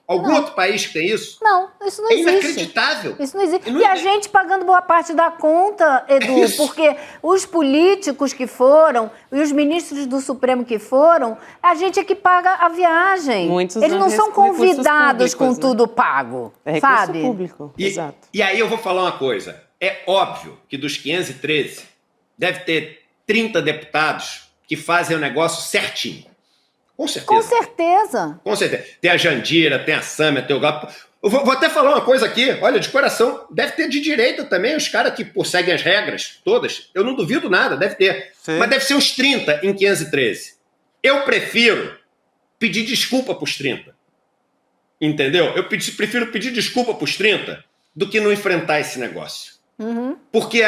Algum outro país que tem isso? Não, isso não É existe. inacreditável. Isso não existe. Não E a existe. gente pagando boa parte da conta, Edu, É isso. porque os políticos que foram e os ministros do Supremo que foram, a gente é que paga a viagem. Muitos Eles não são recursos convidados com públicos, né? tudo pago, É recurso sabe? público, exato. E aí eu vou falar uma coisa. É óbvio que dos 513, deve ter 30 deputados que fazem o negócio certinho. Com certeza. Com certeza. Com certeza. Tem a Jandira, tem a Sâmia, tem o Galo. Eu vou até falar uma coisa aqui, olha, de coração, deve ter de direita também, os caras que seguem as regras todas. Eu não duvido nada, deve ter. Sim. Mas deve ser uns 30 em 513. Eu prefiro pedir desculpa pros 30. Entendeu? Eu prefiro pedir desculpa pros 30 do que não enfrentar esse negócio. Porque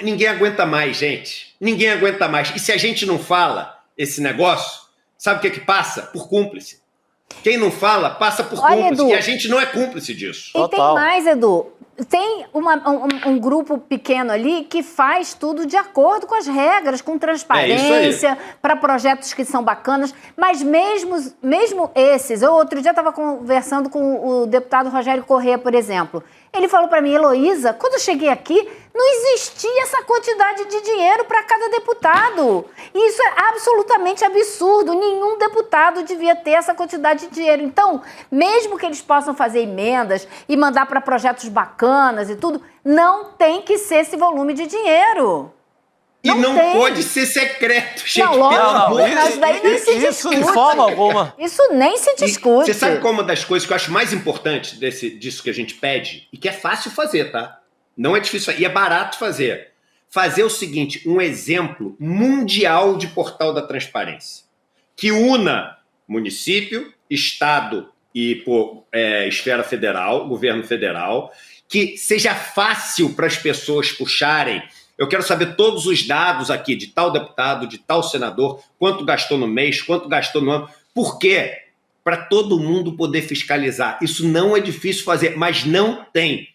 ninguém aguenta mais, gente. Ninguém aguenta mais. E se a gente não fala esse negócio, sabe o que passa? Por cúmplice. Quem não fala, passa por Olha, cúmplice. Edu, E a gente não é cúmplice disso. E tem Total. mais, Edu. Tem um grupo pequeno ali que faz tudo de acordo com as regras, com transparência, para projetos que são bacanas. Mas mesmo esses, eu outro dia estava conversando com o deputado Rogério Corrêa, por exemplo. Ele falou para mim, Heloísa, quando eu cheguei aqui, não existia essa quantidade de dinheiro para cada deputado. E isso é absolutamente absurdo. Nenhum deputado devia ter essa quantidade de dinheiro. Então, mesmo que eles possam fazer emendas e mandar para projetos bacanas e tudo, não tem que ser esse volume de dinheiro. E não tem. pode ser secreto, gente. Não, lógico, pelo amor de mas daí nem se Isso de discute. forma alguma. Isso nem se E discute. Você sabe qual é uma das coisas que eu acho mais importante disso que a gente pede? E que é fácil fazer, tá? Não é difícil, e é barato fazer. Fazer o seguinte, um exemplo mundial de portal da transparência. Que una município, estado e esfera federal, governo federal, que seja fácil para as pessoas puxarem. Eu quero saber todos os dados aqui de tal deputado, de tal senador, quanto gastou no mês, quanto gastou no ano. Por quê? Para todo mundo poder fiscalizar. Isso não é difícil fazer, mas não tem.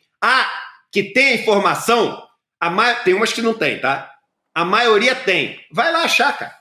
Que tem a informação, tem umas que não tem, tá? A maioria tem. Vai lá achar, cara.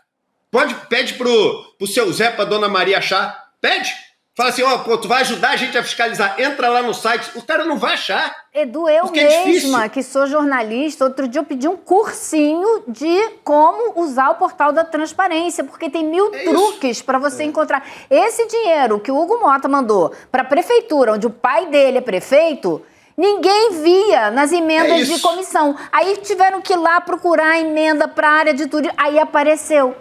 Pede pro seu Zé, pra dona Maria achar. Pede. Fala assim, tu vai ajudar a gente a fiscalizar. Entra lá no site. O cara não vai achar. Edu, eu Porque é mesma, difícil. que sou jornalista, outro dia eu pedi um cursinho de como usar o portal da transparência, porque tem 1000 truques para você encontrar. Esse dinheiro que o Hugo Mota mandou para a prefeitura, onde o pai dele é prefeito, ninguém via nas emendas de comissão. Aí tiveram que ir lá procurar a emenda para a área de turismo, aí apareceu.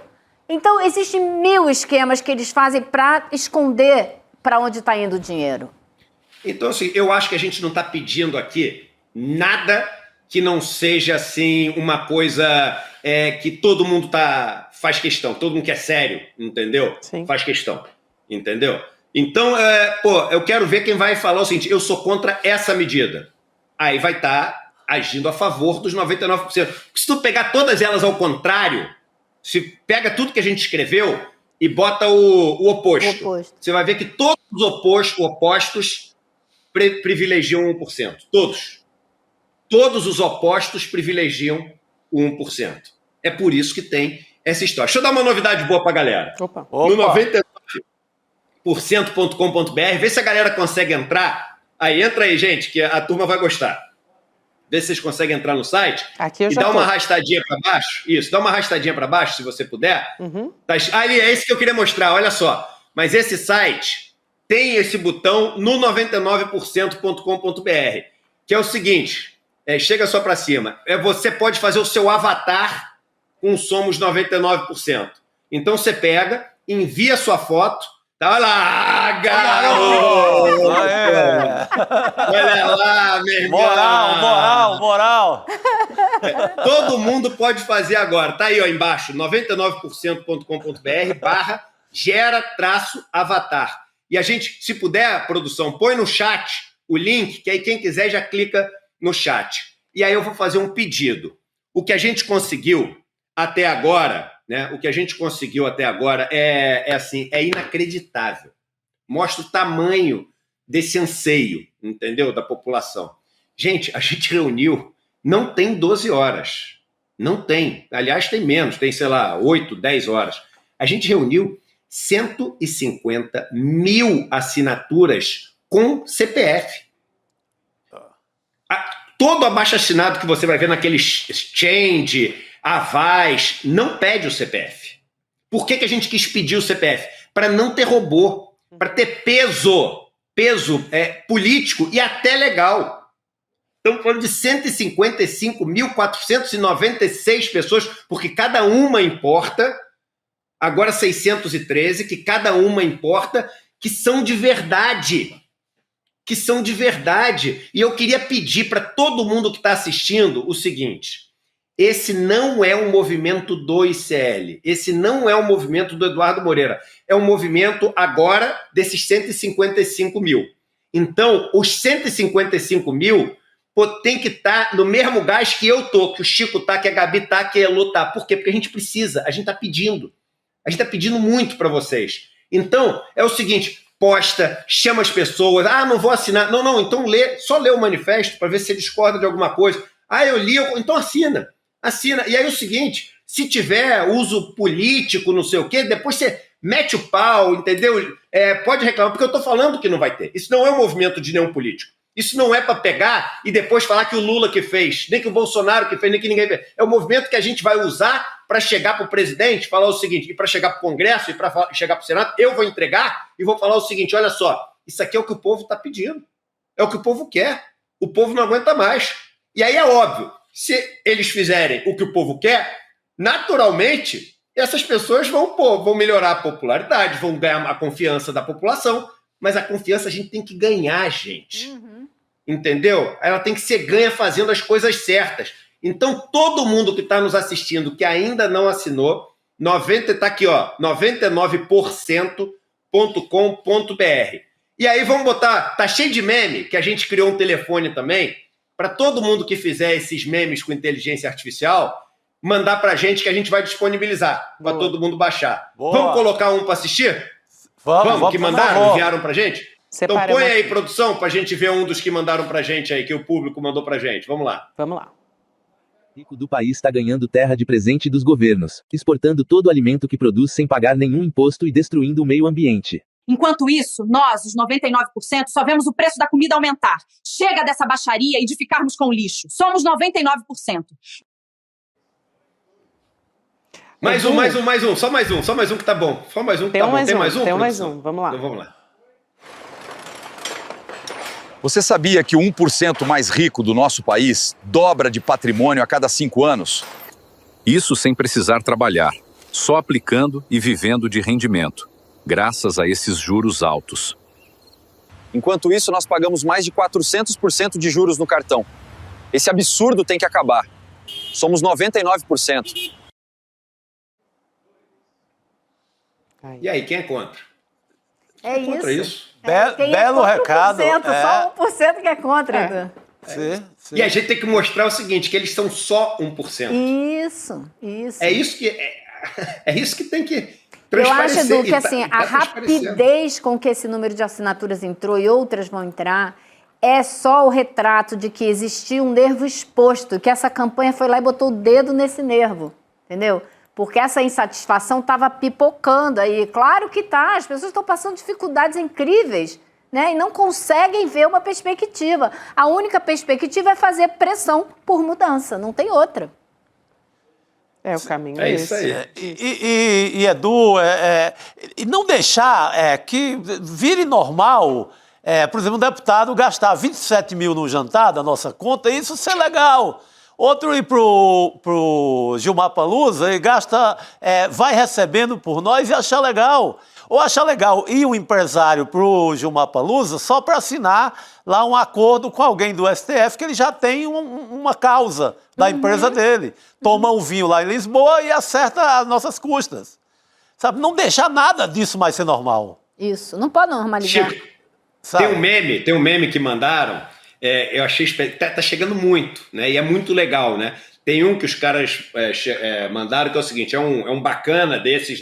Então, existem 1000 esquemas que eles fazem para esconder para onde está indo o dinheiro. Então, assim, eu acho que a gente não está pedindo aqui nada que não seja, assim, uma coisa que todo mundo faz questão, todo mundo que é sério, entendeu? Sim. Faz questão, entendeu? Então, eu quero ver quem vai falar o seguinte, eu sou contra essa medida. Aí vai estar agindo a favor dos 99%. Porque se tu pegar todas elas ao contrário, se pega tudo que a gente escreveu e bota o oposto. Você vai ver que todos os opostos privilegiam 1%. Todos. Todos os opostos privilegiam o 1%. É por isso que tem essa história. Deixa eu dar uma novidade boa pra galera. Opa. No 99%.com.br, vê se a galera consegue entrar. Aí, entra aí, gente, que a turma vai gostar. Vê se vocês conseguem entrar no site e dá uma arrastadinha para baixo. Isso, dá uma arrastadinha para baixo, se você puder. Ali, é esse que eu queria mostrar, olha só. Mas esse site tem esse botão no 99%.com.br, que é o seguinte, chega só para cima, você pode fazer o seu avatar com Somos 99%. Então você pega, envia sua foto, tá? Olha lá, garoto! Olha lá, meu irmão! Moral! Todo mundo pode fazer agora. Tá aí, ó, embaixo, 99%.com.br/gera-avatar. E a gente, se puder, produção, põe no chat o link, que aí quem quiser já clica no chat. E aí eu vou fazer um pedido. O que a gente conseguiu até agora, né? O que a gente conseguiu até agora é inacreditável. Mostra o tamanho desse anseio, entendeu? Da população. Gente, a gente reuniu, não tem 12 horas. Não tem. Aliás, tem menos, tem, sei lá, 8, 10 horas. A gente reuniu 150 mil assinaturas com CPF. Todo abaixo-assinado que você vai ver naqueles Change, Avaz, não pede o CPF. Por que a gente quis pedir o CPF? Para não ter robô, para ter peso político e até legal. Estamos falando de 155.496 pessoas, porque cada uma importa, agora 613, que cada uma importa, que são de verdade. E eu queria pedir para todo mundo que está assistindo o seguinte: esse não é um movimento do ICL, esse não é um movimento do Eduardo Moreira, é um movimento agora desses 155 mil. Então, os 155 mil tem que estar no mesmo gás que eu tô, que o Chico tá, que a Gabi tá, que a Elô tá. Por quê? Porque a gente precisa, a gente tá pedindo. A gente tá pedindo muito para vocês. Então, é o seguinte, posta, chama as pessoas, não vou assinar. Não, então só lê o manifesto para ver se você discorda de alguma coisa. Eu li, então assina. E aí é o seguinte, se tiver uso político, não sei o quê, depois você mete o pau, entendeu? Pode reclamar, porque eu tô falando que não vai ter. Isso não é um movimento de nenhum político. Isso não é para pegar e depois falar que o Lula que fez, nem que o Bolsonaro que fez, nem que ninguém fez. É um movimento que a gente vai usar para chegar para o presidente, falar o seguinte, e para chegar para o Congresso, e para chegar para o Senado, eu vou entregar e vou falar o seguinte, olha só, isso aqui é o que o povo está pedindo. É o que o povo quer. O povo não aguenta mais. E aí é óbvio, se eles fizerem o que o povo quer, naturalmente, essas pessoas vão melhorar a popularidade, vão ganhar a confiança da população, mas a confiança a gente tem que ganhar, gente. Entendeu? Ela tem que ser ganha fazendo as coisas certas. Então, todo mundo que está nos assistindo, que ainda não assinou, tá aqui, ó, 99%.com.br. E aí vamos botar, tá cheio de meme, que a gente criou um telefone também, para todo mundo que fizer esses memes com inteligência artificial, mandar pra gente que a gente vai disponibilizar, para todo mundo baixar. Boa. Vamos colocar um para assistir? Vamos, que mandaram, enviaram pra gente? Então põe aí, produção, pra gente ver um dos que mandaram pra gente aí, que o público mandou pra gente. Vamos lá. O rico do país está ganhando terra de presente dos governos, exportando todo o alimento que produz sem pagar nenhum imposto e destruindo o meio ambiente. Enquanto isso, nós, os 99%, só vemos o preço da comida aumentar. Chega dessa baixaria e de ficarmos com lixo. Somos 99%. Mais um, só mais um que tá bom. Só mais um que tá bom. Tem mais um? Tem mais um, vamos lá. Então vamos lá. Você sabia que o 1% mais rico do nosso país dobra de patrimônio a cada 5 anos? Isso sem precisar trabalhar, só aplicando e vivendo de rendimento, graças a esses juros altos. Enquanto isso, nós pagamos mais de 400% de juros no cartão. Esse absurdo tem que acabar. Somos 99%. E aí, quem é contra? É contra isso. Belo recado. Só 1% que é contra. Sim. E a gente tem que mostrar o seguinte, que eles são só 1%. Isso. É isso que tem que Eu acho, transparecer. Edu, que assim, a rapidez com que esse número de assinaturas entrou e outras vão entrar é só o retrato de que existia um nervo exposto, que essa campanha foi lá e botou o dedo nesse nervo, entendeu? Porque essa insatisfação estava pipocando aí. Claro que tá, as pessoas estão passando dificuldades incríveis, né? E não conseguem ver uma perspectiva. A única perspectiva é fazer pressão por mudança, não tem outra. O caminho é esse. isso aí. E Edu, e não deixar que vire normal, por exemplo, um deputado gastar 27 mil no jantar da nossa conta, isso ser legal. Outro ir pro Gilmar Palusa e gasta, vai recebendo por nós e achar legal. Ou achar legal ir um empresário pro Gilmar Palusa só para assinar lá um acordo com alguém do STF que ele já tem uma causa da empresa dele. Toma um vinho lá em Lisboa e acerta as nossas custas. Sabe, não deixar nada disso mais ser normal. Isso, não pode normalizar. Chico, tem um meme que mandaram, eu achei, tá chegando muito, né? E é muito legal, né? Tem um que os caras mandaram que é o seguinte, é um bacana nesses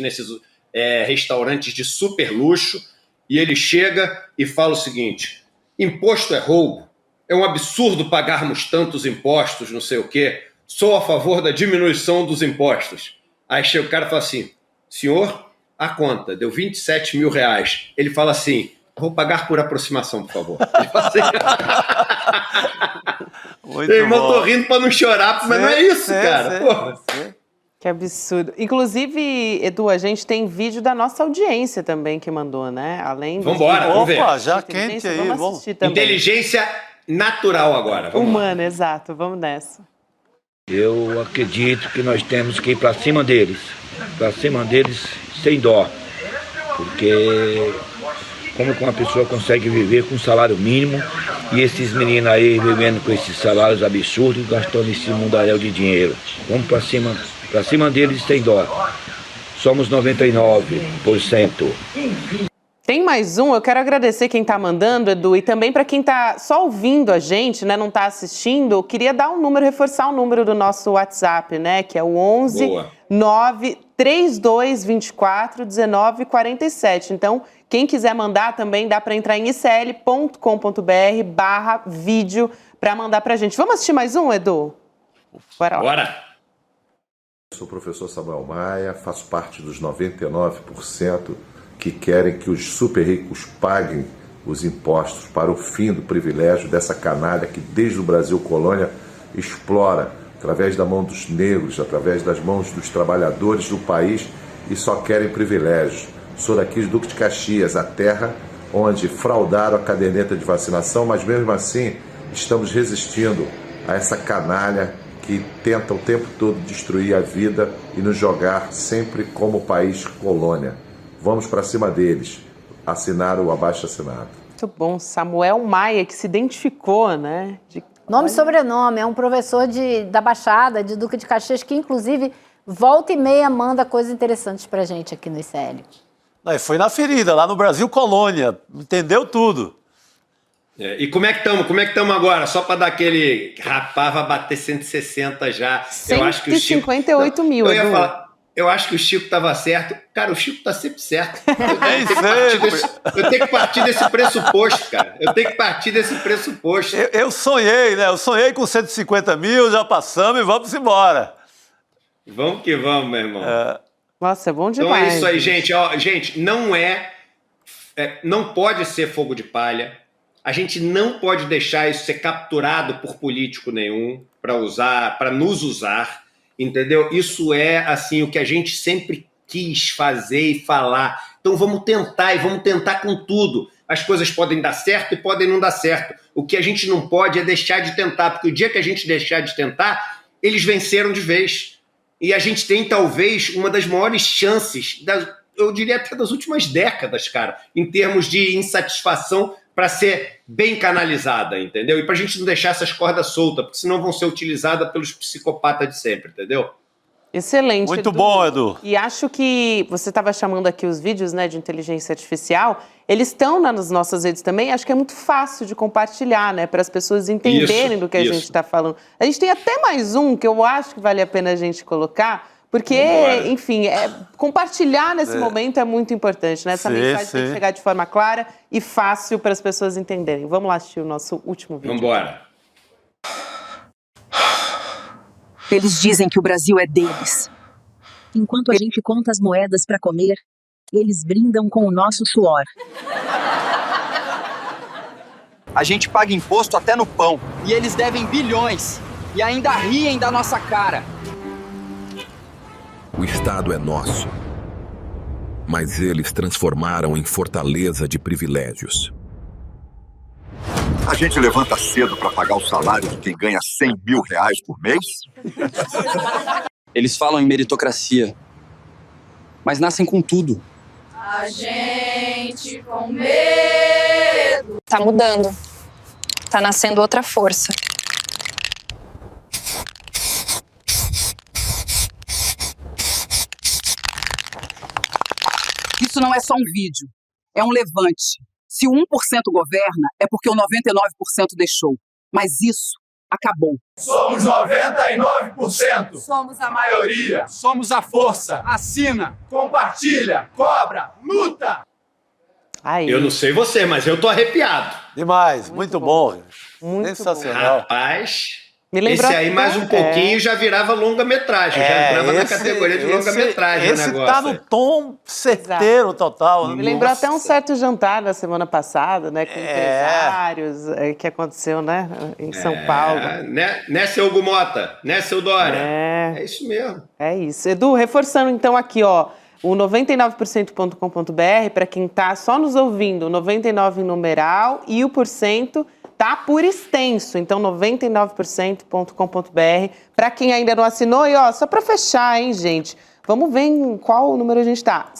restaurantes de super luxo, e ele chega e fala o seguinte: imposto é roubo, é um absurdo pagarmos tantos impostos, não sei o quê, sou a favor da diminuição dos impostos. Aí chega o cara e fala assim: senhor, a conta deu 27 mil reais. Ele fala assim: vou pagar por aproximação, por favor. Ele fala assim... Muito irmão, bom. tô rindo pra não chorar, mas não é isso, cara. Que absurdo. Inclusive, Edu, a gente tem vídeo da nossa audiência também que mandou, né? Além do... Vamos ver. Opa, já quente aí. Vamos assistir também. Inteligência natural agora. Vamos humana, exato. Vamos nessa. Eu acredito que nós temos que ir para cima deles sem dó, porque como que uma pessoa consegue viver com salário mínimo e esses meninos aí vivendo com esses salários absurdos, gastando esse mundaréu de dinheiro? Vamos para cima deles sem dó. Somos 99%. Tem mais um, eu quero agradecer quem está mandando, Edu, e também para quem está só ouvindo a gente, né, não está assistindo, eu queria dar um número, reforçar o número do nosso WhatsApp, né, que é o 11 9 3224 1947. Então, quem quiser mandar também dá para entrar em icl.com.br/vídeo para mandar para a gente. Vamos assistir mais um, Edu? Bora. Sou o professor Samuel Maia, faço parte dos 99% que querem que os super ricos paguem os impostos para o fim do privilégio dessa canalha que desde o Brasil colônia explora através da mão dos negros, através das mãos dos trabalhadores do país e só querem privilégios. Sou daqui de Duque de Caxias, a terra onde fraudaram a caderneta de vacinação, mas mesmo assim estamos resistindo a essa canalha que tenta o tempo todo destruir a vida e nos jogar sempre como país colônia. Vamos para cima deles. Assinar o abaixo-assinado. Muito bom. Samuel Maia, que se identificou, né? Nome e sobrenome. É um professor da Baixada, de Duque de Caxias, que inclusive volta e meia manda coisas interessantes pra gente aqui no ICL. Foi na ferida, lá no Brasil Colônia. Entendeu tudo. E como é que estamos agora? Só para dar aquele... Rapaz, vai bater 160 já. 158 mil, eu ia falar... Eu acho que o Chico estava certo. Cara, o Chico está sempre certo. Eu tenho que partir desse pressuposto, cara. Eu sonhei, né? Eu sonhei com 150 mil, já passamos e vamos embora. Vamos que vamos, meu irmão. Nossa, é bom demais. Então é isso aí, gente. Gente, não pode ser fogo de palha. A gente não pode deixar isso ser capturado por político nenhum para nos usar. Entendeu? Isso é assim o que a gente sempre quis fazer e falar. Então vamos tentar com tudo. As coisas podem dar certo e podem não dar certo. O que a gente não pode é deixar de tentar, porque o dia que a gente deixar de tentar, eles venceram de vez. E a gente tem talvez uma das maiores chances, eu diria até das últimas décadas, cara, em termos de insatisfação para ser bem canalizada, entendeu? E para a gente não deixar essas cordas soltas, porque senão vão ser utilizadas pelos psicopatas de sempre, entendeu? Excelente, Muito bom, Edu. E acho que você estava chamando aqui os vídeos, né, de inteligência artificial, eles estão nas nossas redes também, acho que é muito fácil de compartilhar, né, para as pessoas entenderem do que a gente está falando. A gente tem até mais um que eu acho que vale a pena a gente colocar, Porque, enfim, compartilhar nesse momento é muito importante, né? Essa mensagem tem que chegar de forma clara e fácil para as pessoas entenderem. Vamos lá assistir o nosso último vídeo. Vambora. Eles dizem que o Brasil é deles. Enquanto a gente conta as moedas para comer, eles brindam com o nosso suor. A gente paga imposto até no pão. E eles devem bilhões. E ainda riem da nossa cara. O Estado é nosso, mas eles transformaram em fortaleza de privilégios. A gente levanta cedo para pagar o salário de quem ganha 100 mil reais por mês? Eles falam em meritocracia, mas nascem com tudo. A gente com medo. Tá mudando. Tá nascendo outra força. Isso não é só um vídeo, é um levante. Se o 1% governa, é porque o 99% deixou. Mas isso acabou. Somos 99%. Somos a maioria. Somos a força. Assina. Compartilha. Cobra. Luta. Aí. Eu não sei você, mas eu tô arrepiado. Demais, muito bom. Muito sensacional. Rapaz, Me lembrou esse aí mais um pouquinho já virava longa-metragem, já entrava na esse- categoria de longa-metragem o esse negócio. tá no tom certeiro total. Me lembrou até um certo jantar da semana passada, né? Com empresários, que aconteceu, né? Em São Paulo. Né, seu Hugo Mota? Né, seu Dória? É isso mesmo. É isso. Edu, reforçando então aqui, ó, o 99%.com.br, para quem tá só nos ouvindo, 99 em numeral e o % tá por extenso. Então, 99%.com.br. Para quem ainda não assinou, e ó, só para fechar, hein, gente? Vamos ver em qual número a gente tá.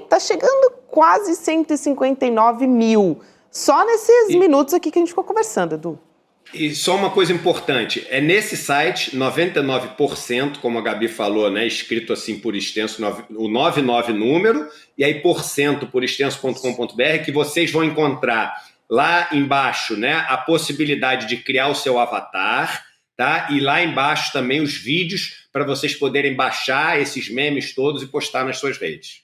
Tá chegando quase 159 mil. Só nesses minutos aqui que a gente ficou conversando, Edu. E só uma coisa importante, é nesse site, 99%, como a Gabi falou, né, escrito assim por extenso, o 99 número, e aí % por extenso.com.br, que vocês vão encontrar lá embaixo, né, a possibilidade de criar o seu avatar, tá? E lá embaixo também os vídeos para vocês poderem baixar esses memes todos e postar nas suas redes.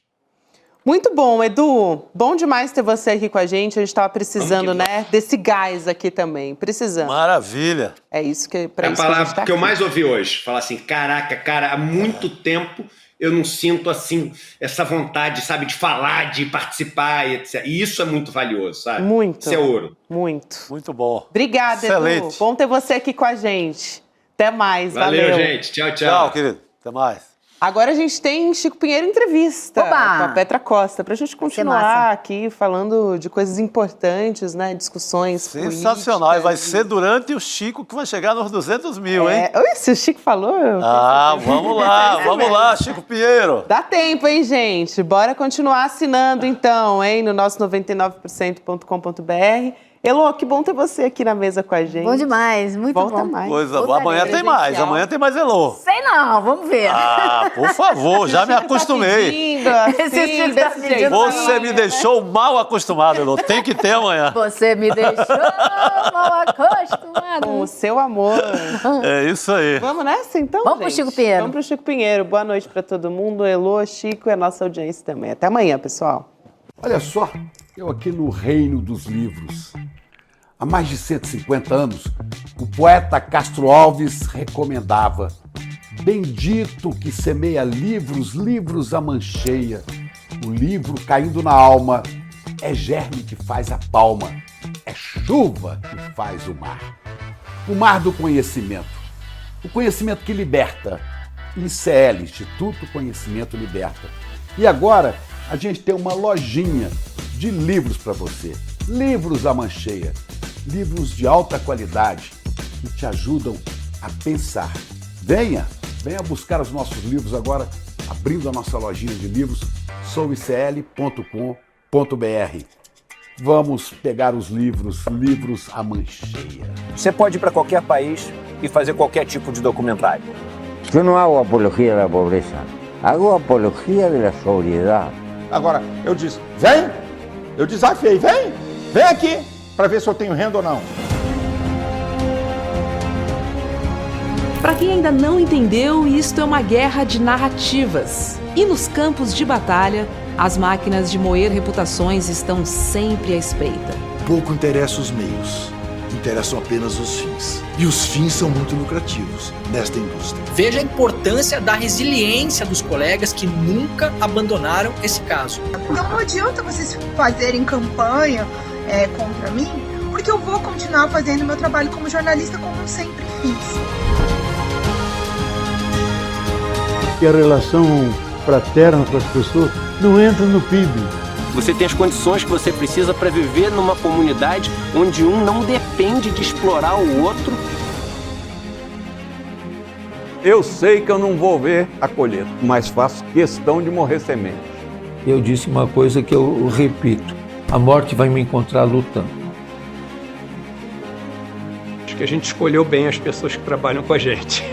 Muito bom, Edu. Bom demais ter você aqui com a gente. A gente estava precisando, né, desse gás aqui também. Precisando. Maravilha. É isso que É para a isso que a gente palavra tá que eu aqui. mais ouvi hoje. Falar assim, caraca, cara, há muito tempo eu não sinto, assim, essa vontade, sabe, de falar, de participar, e etc. E isso é muito valioso, sabe? Muito. Isso é ouro. Muito. Muito bom. Obrigada, Excelente. Edu. Bom ter você aqui com a gente. Até mais. Valeu, gente. Tchau, tchau. Tchau, querido. Até mais. Agora a gente tem Chico Pinheiro Entrevista Oba! com a Petra Costa, pra gente continuar aqui falando de coisas importantes, né? Discussões Sensacional. E vai ser durante o Chico que vai chegar nos 200 mil, hein? Oi, se o Chico falou... Vamos lá, Chico Pinheiro. Dá tempo, hein, gente? Bora continuar assinando, então, hein? No nosso 99%.com.br. Elô, que bom ter você aqui na mesa com a gente. Bom demais, muito Volta bom. mais. Coisa boa. Amanhã tem mais, Elô. Sei não, vamos ver. Ah, por favor, já me acostumei. Esse Chico tá pedindo Você me deixou mal acostumado, Elô. Tem que ter amanhã. Você me deixou mal acostumado. Com o seu amor. É isso aí. Vamos nessa, então, Vamos pro gente? Chico Pinheiro. Vamos pro Chico Pinheiro. Boa noite para todo mundo. Elô, Chico e a nossa audiência também. Até amanhã, pessoal. Olha só, eu aqui no reino dos livros. Há mais de 150 anos, o poeta Castro Alves recomendava: bendito que semeia livros, livros a mancheia. O livro caindo na alma é germe que faz a palma, é chuva que faz o mar do conhecimento. O conhecimento que liberta. ICL, Instituto Conhecimento Liberta. E agora a gente tem uma lojinha de livros para você. Livros a mancheia. Livros de alta qualidade que te ajudam a pensar. Venha buscar os nossos livros agora, abrindo a nossa lojinha de livros, souicl.com.br. Vamos pegar os livros a mancheia. Você pode ir para qualquer país e fazer qualquer tipo de documentário. Eu não hago apologia da pobreza, hago apologia da sobriedade. Agora, eu disse, vem! Eu desafiei, vem aqui, para ver se eu tenho renda ou não. Para quem ainda não entendeu, isto é uma guerra de narrativas. E nos campos de batalha, as máquinas de moer reputações estão sempre à espreita. Pouco interessa os meios, interessam apenas os fins. E os fins são muito lucrativos nesta indústria. Veja a importância da resiliência dos colegas que nunca abandonaram esse caso. Não adianta vocês fazerem campanha contra mim, porque eu vou continuar fazendo meu trabalho como jornalista como eu sempre fiz. Que a relação fraterna com as pessoas não entra no PIB. Você tem as condições que você precisa para viver numa comunidade onde um não depende de explorar o outro. Eu sei que eu não vou ver a colheita, mas faço questão de morrer semente. Eu disse uma coisa que eu repito: a morte vai me encontrar lutando. Acho que a gente escolheu bem as pessoas que trabalham com a gente.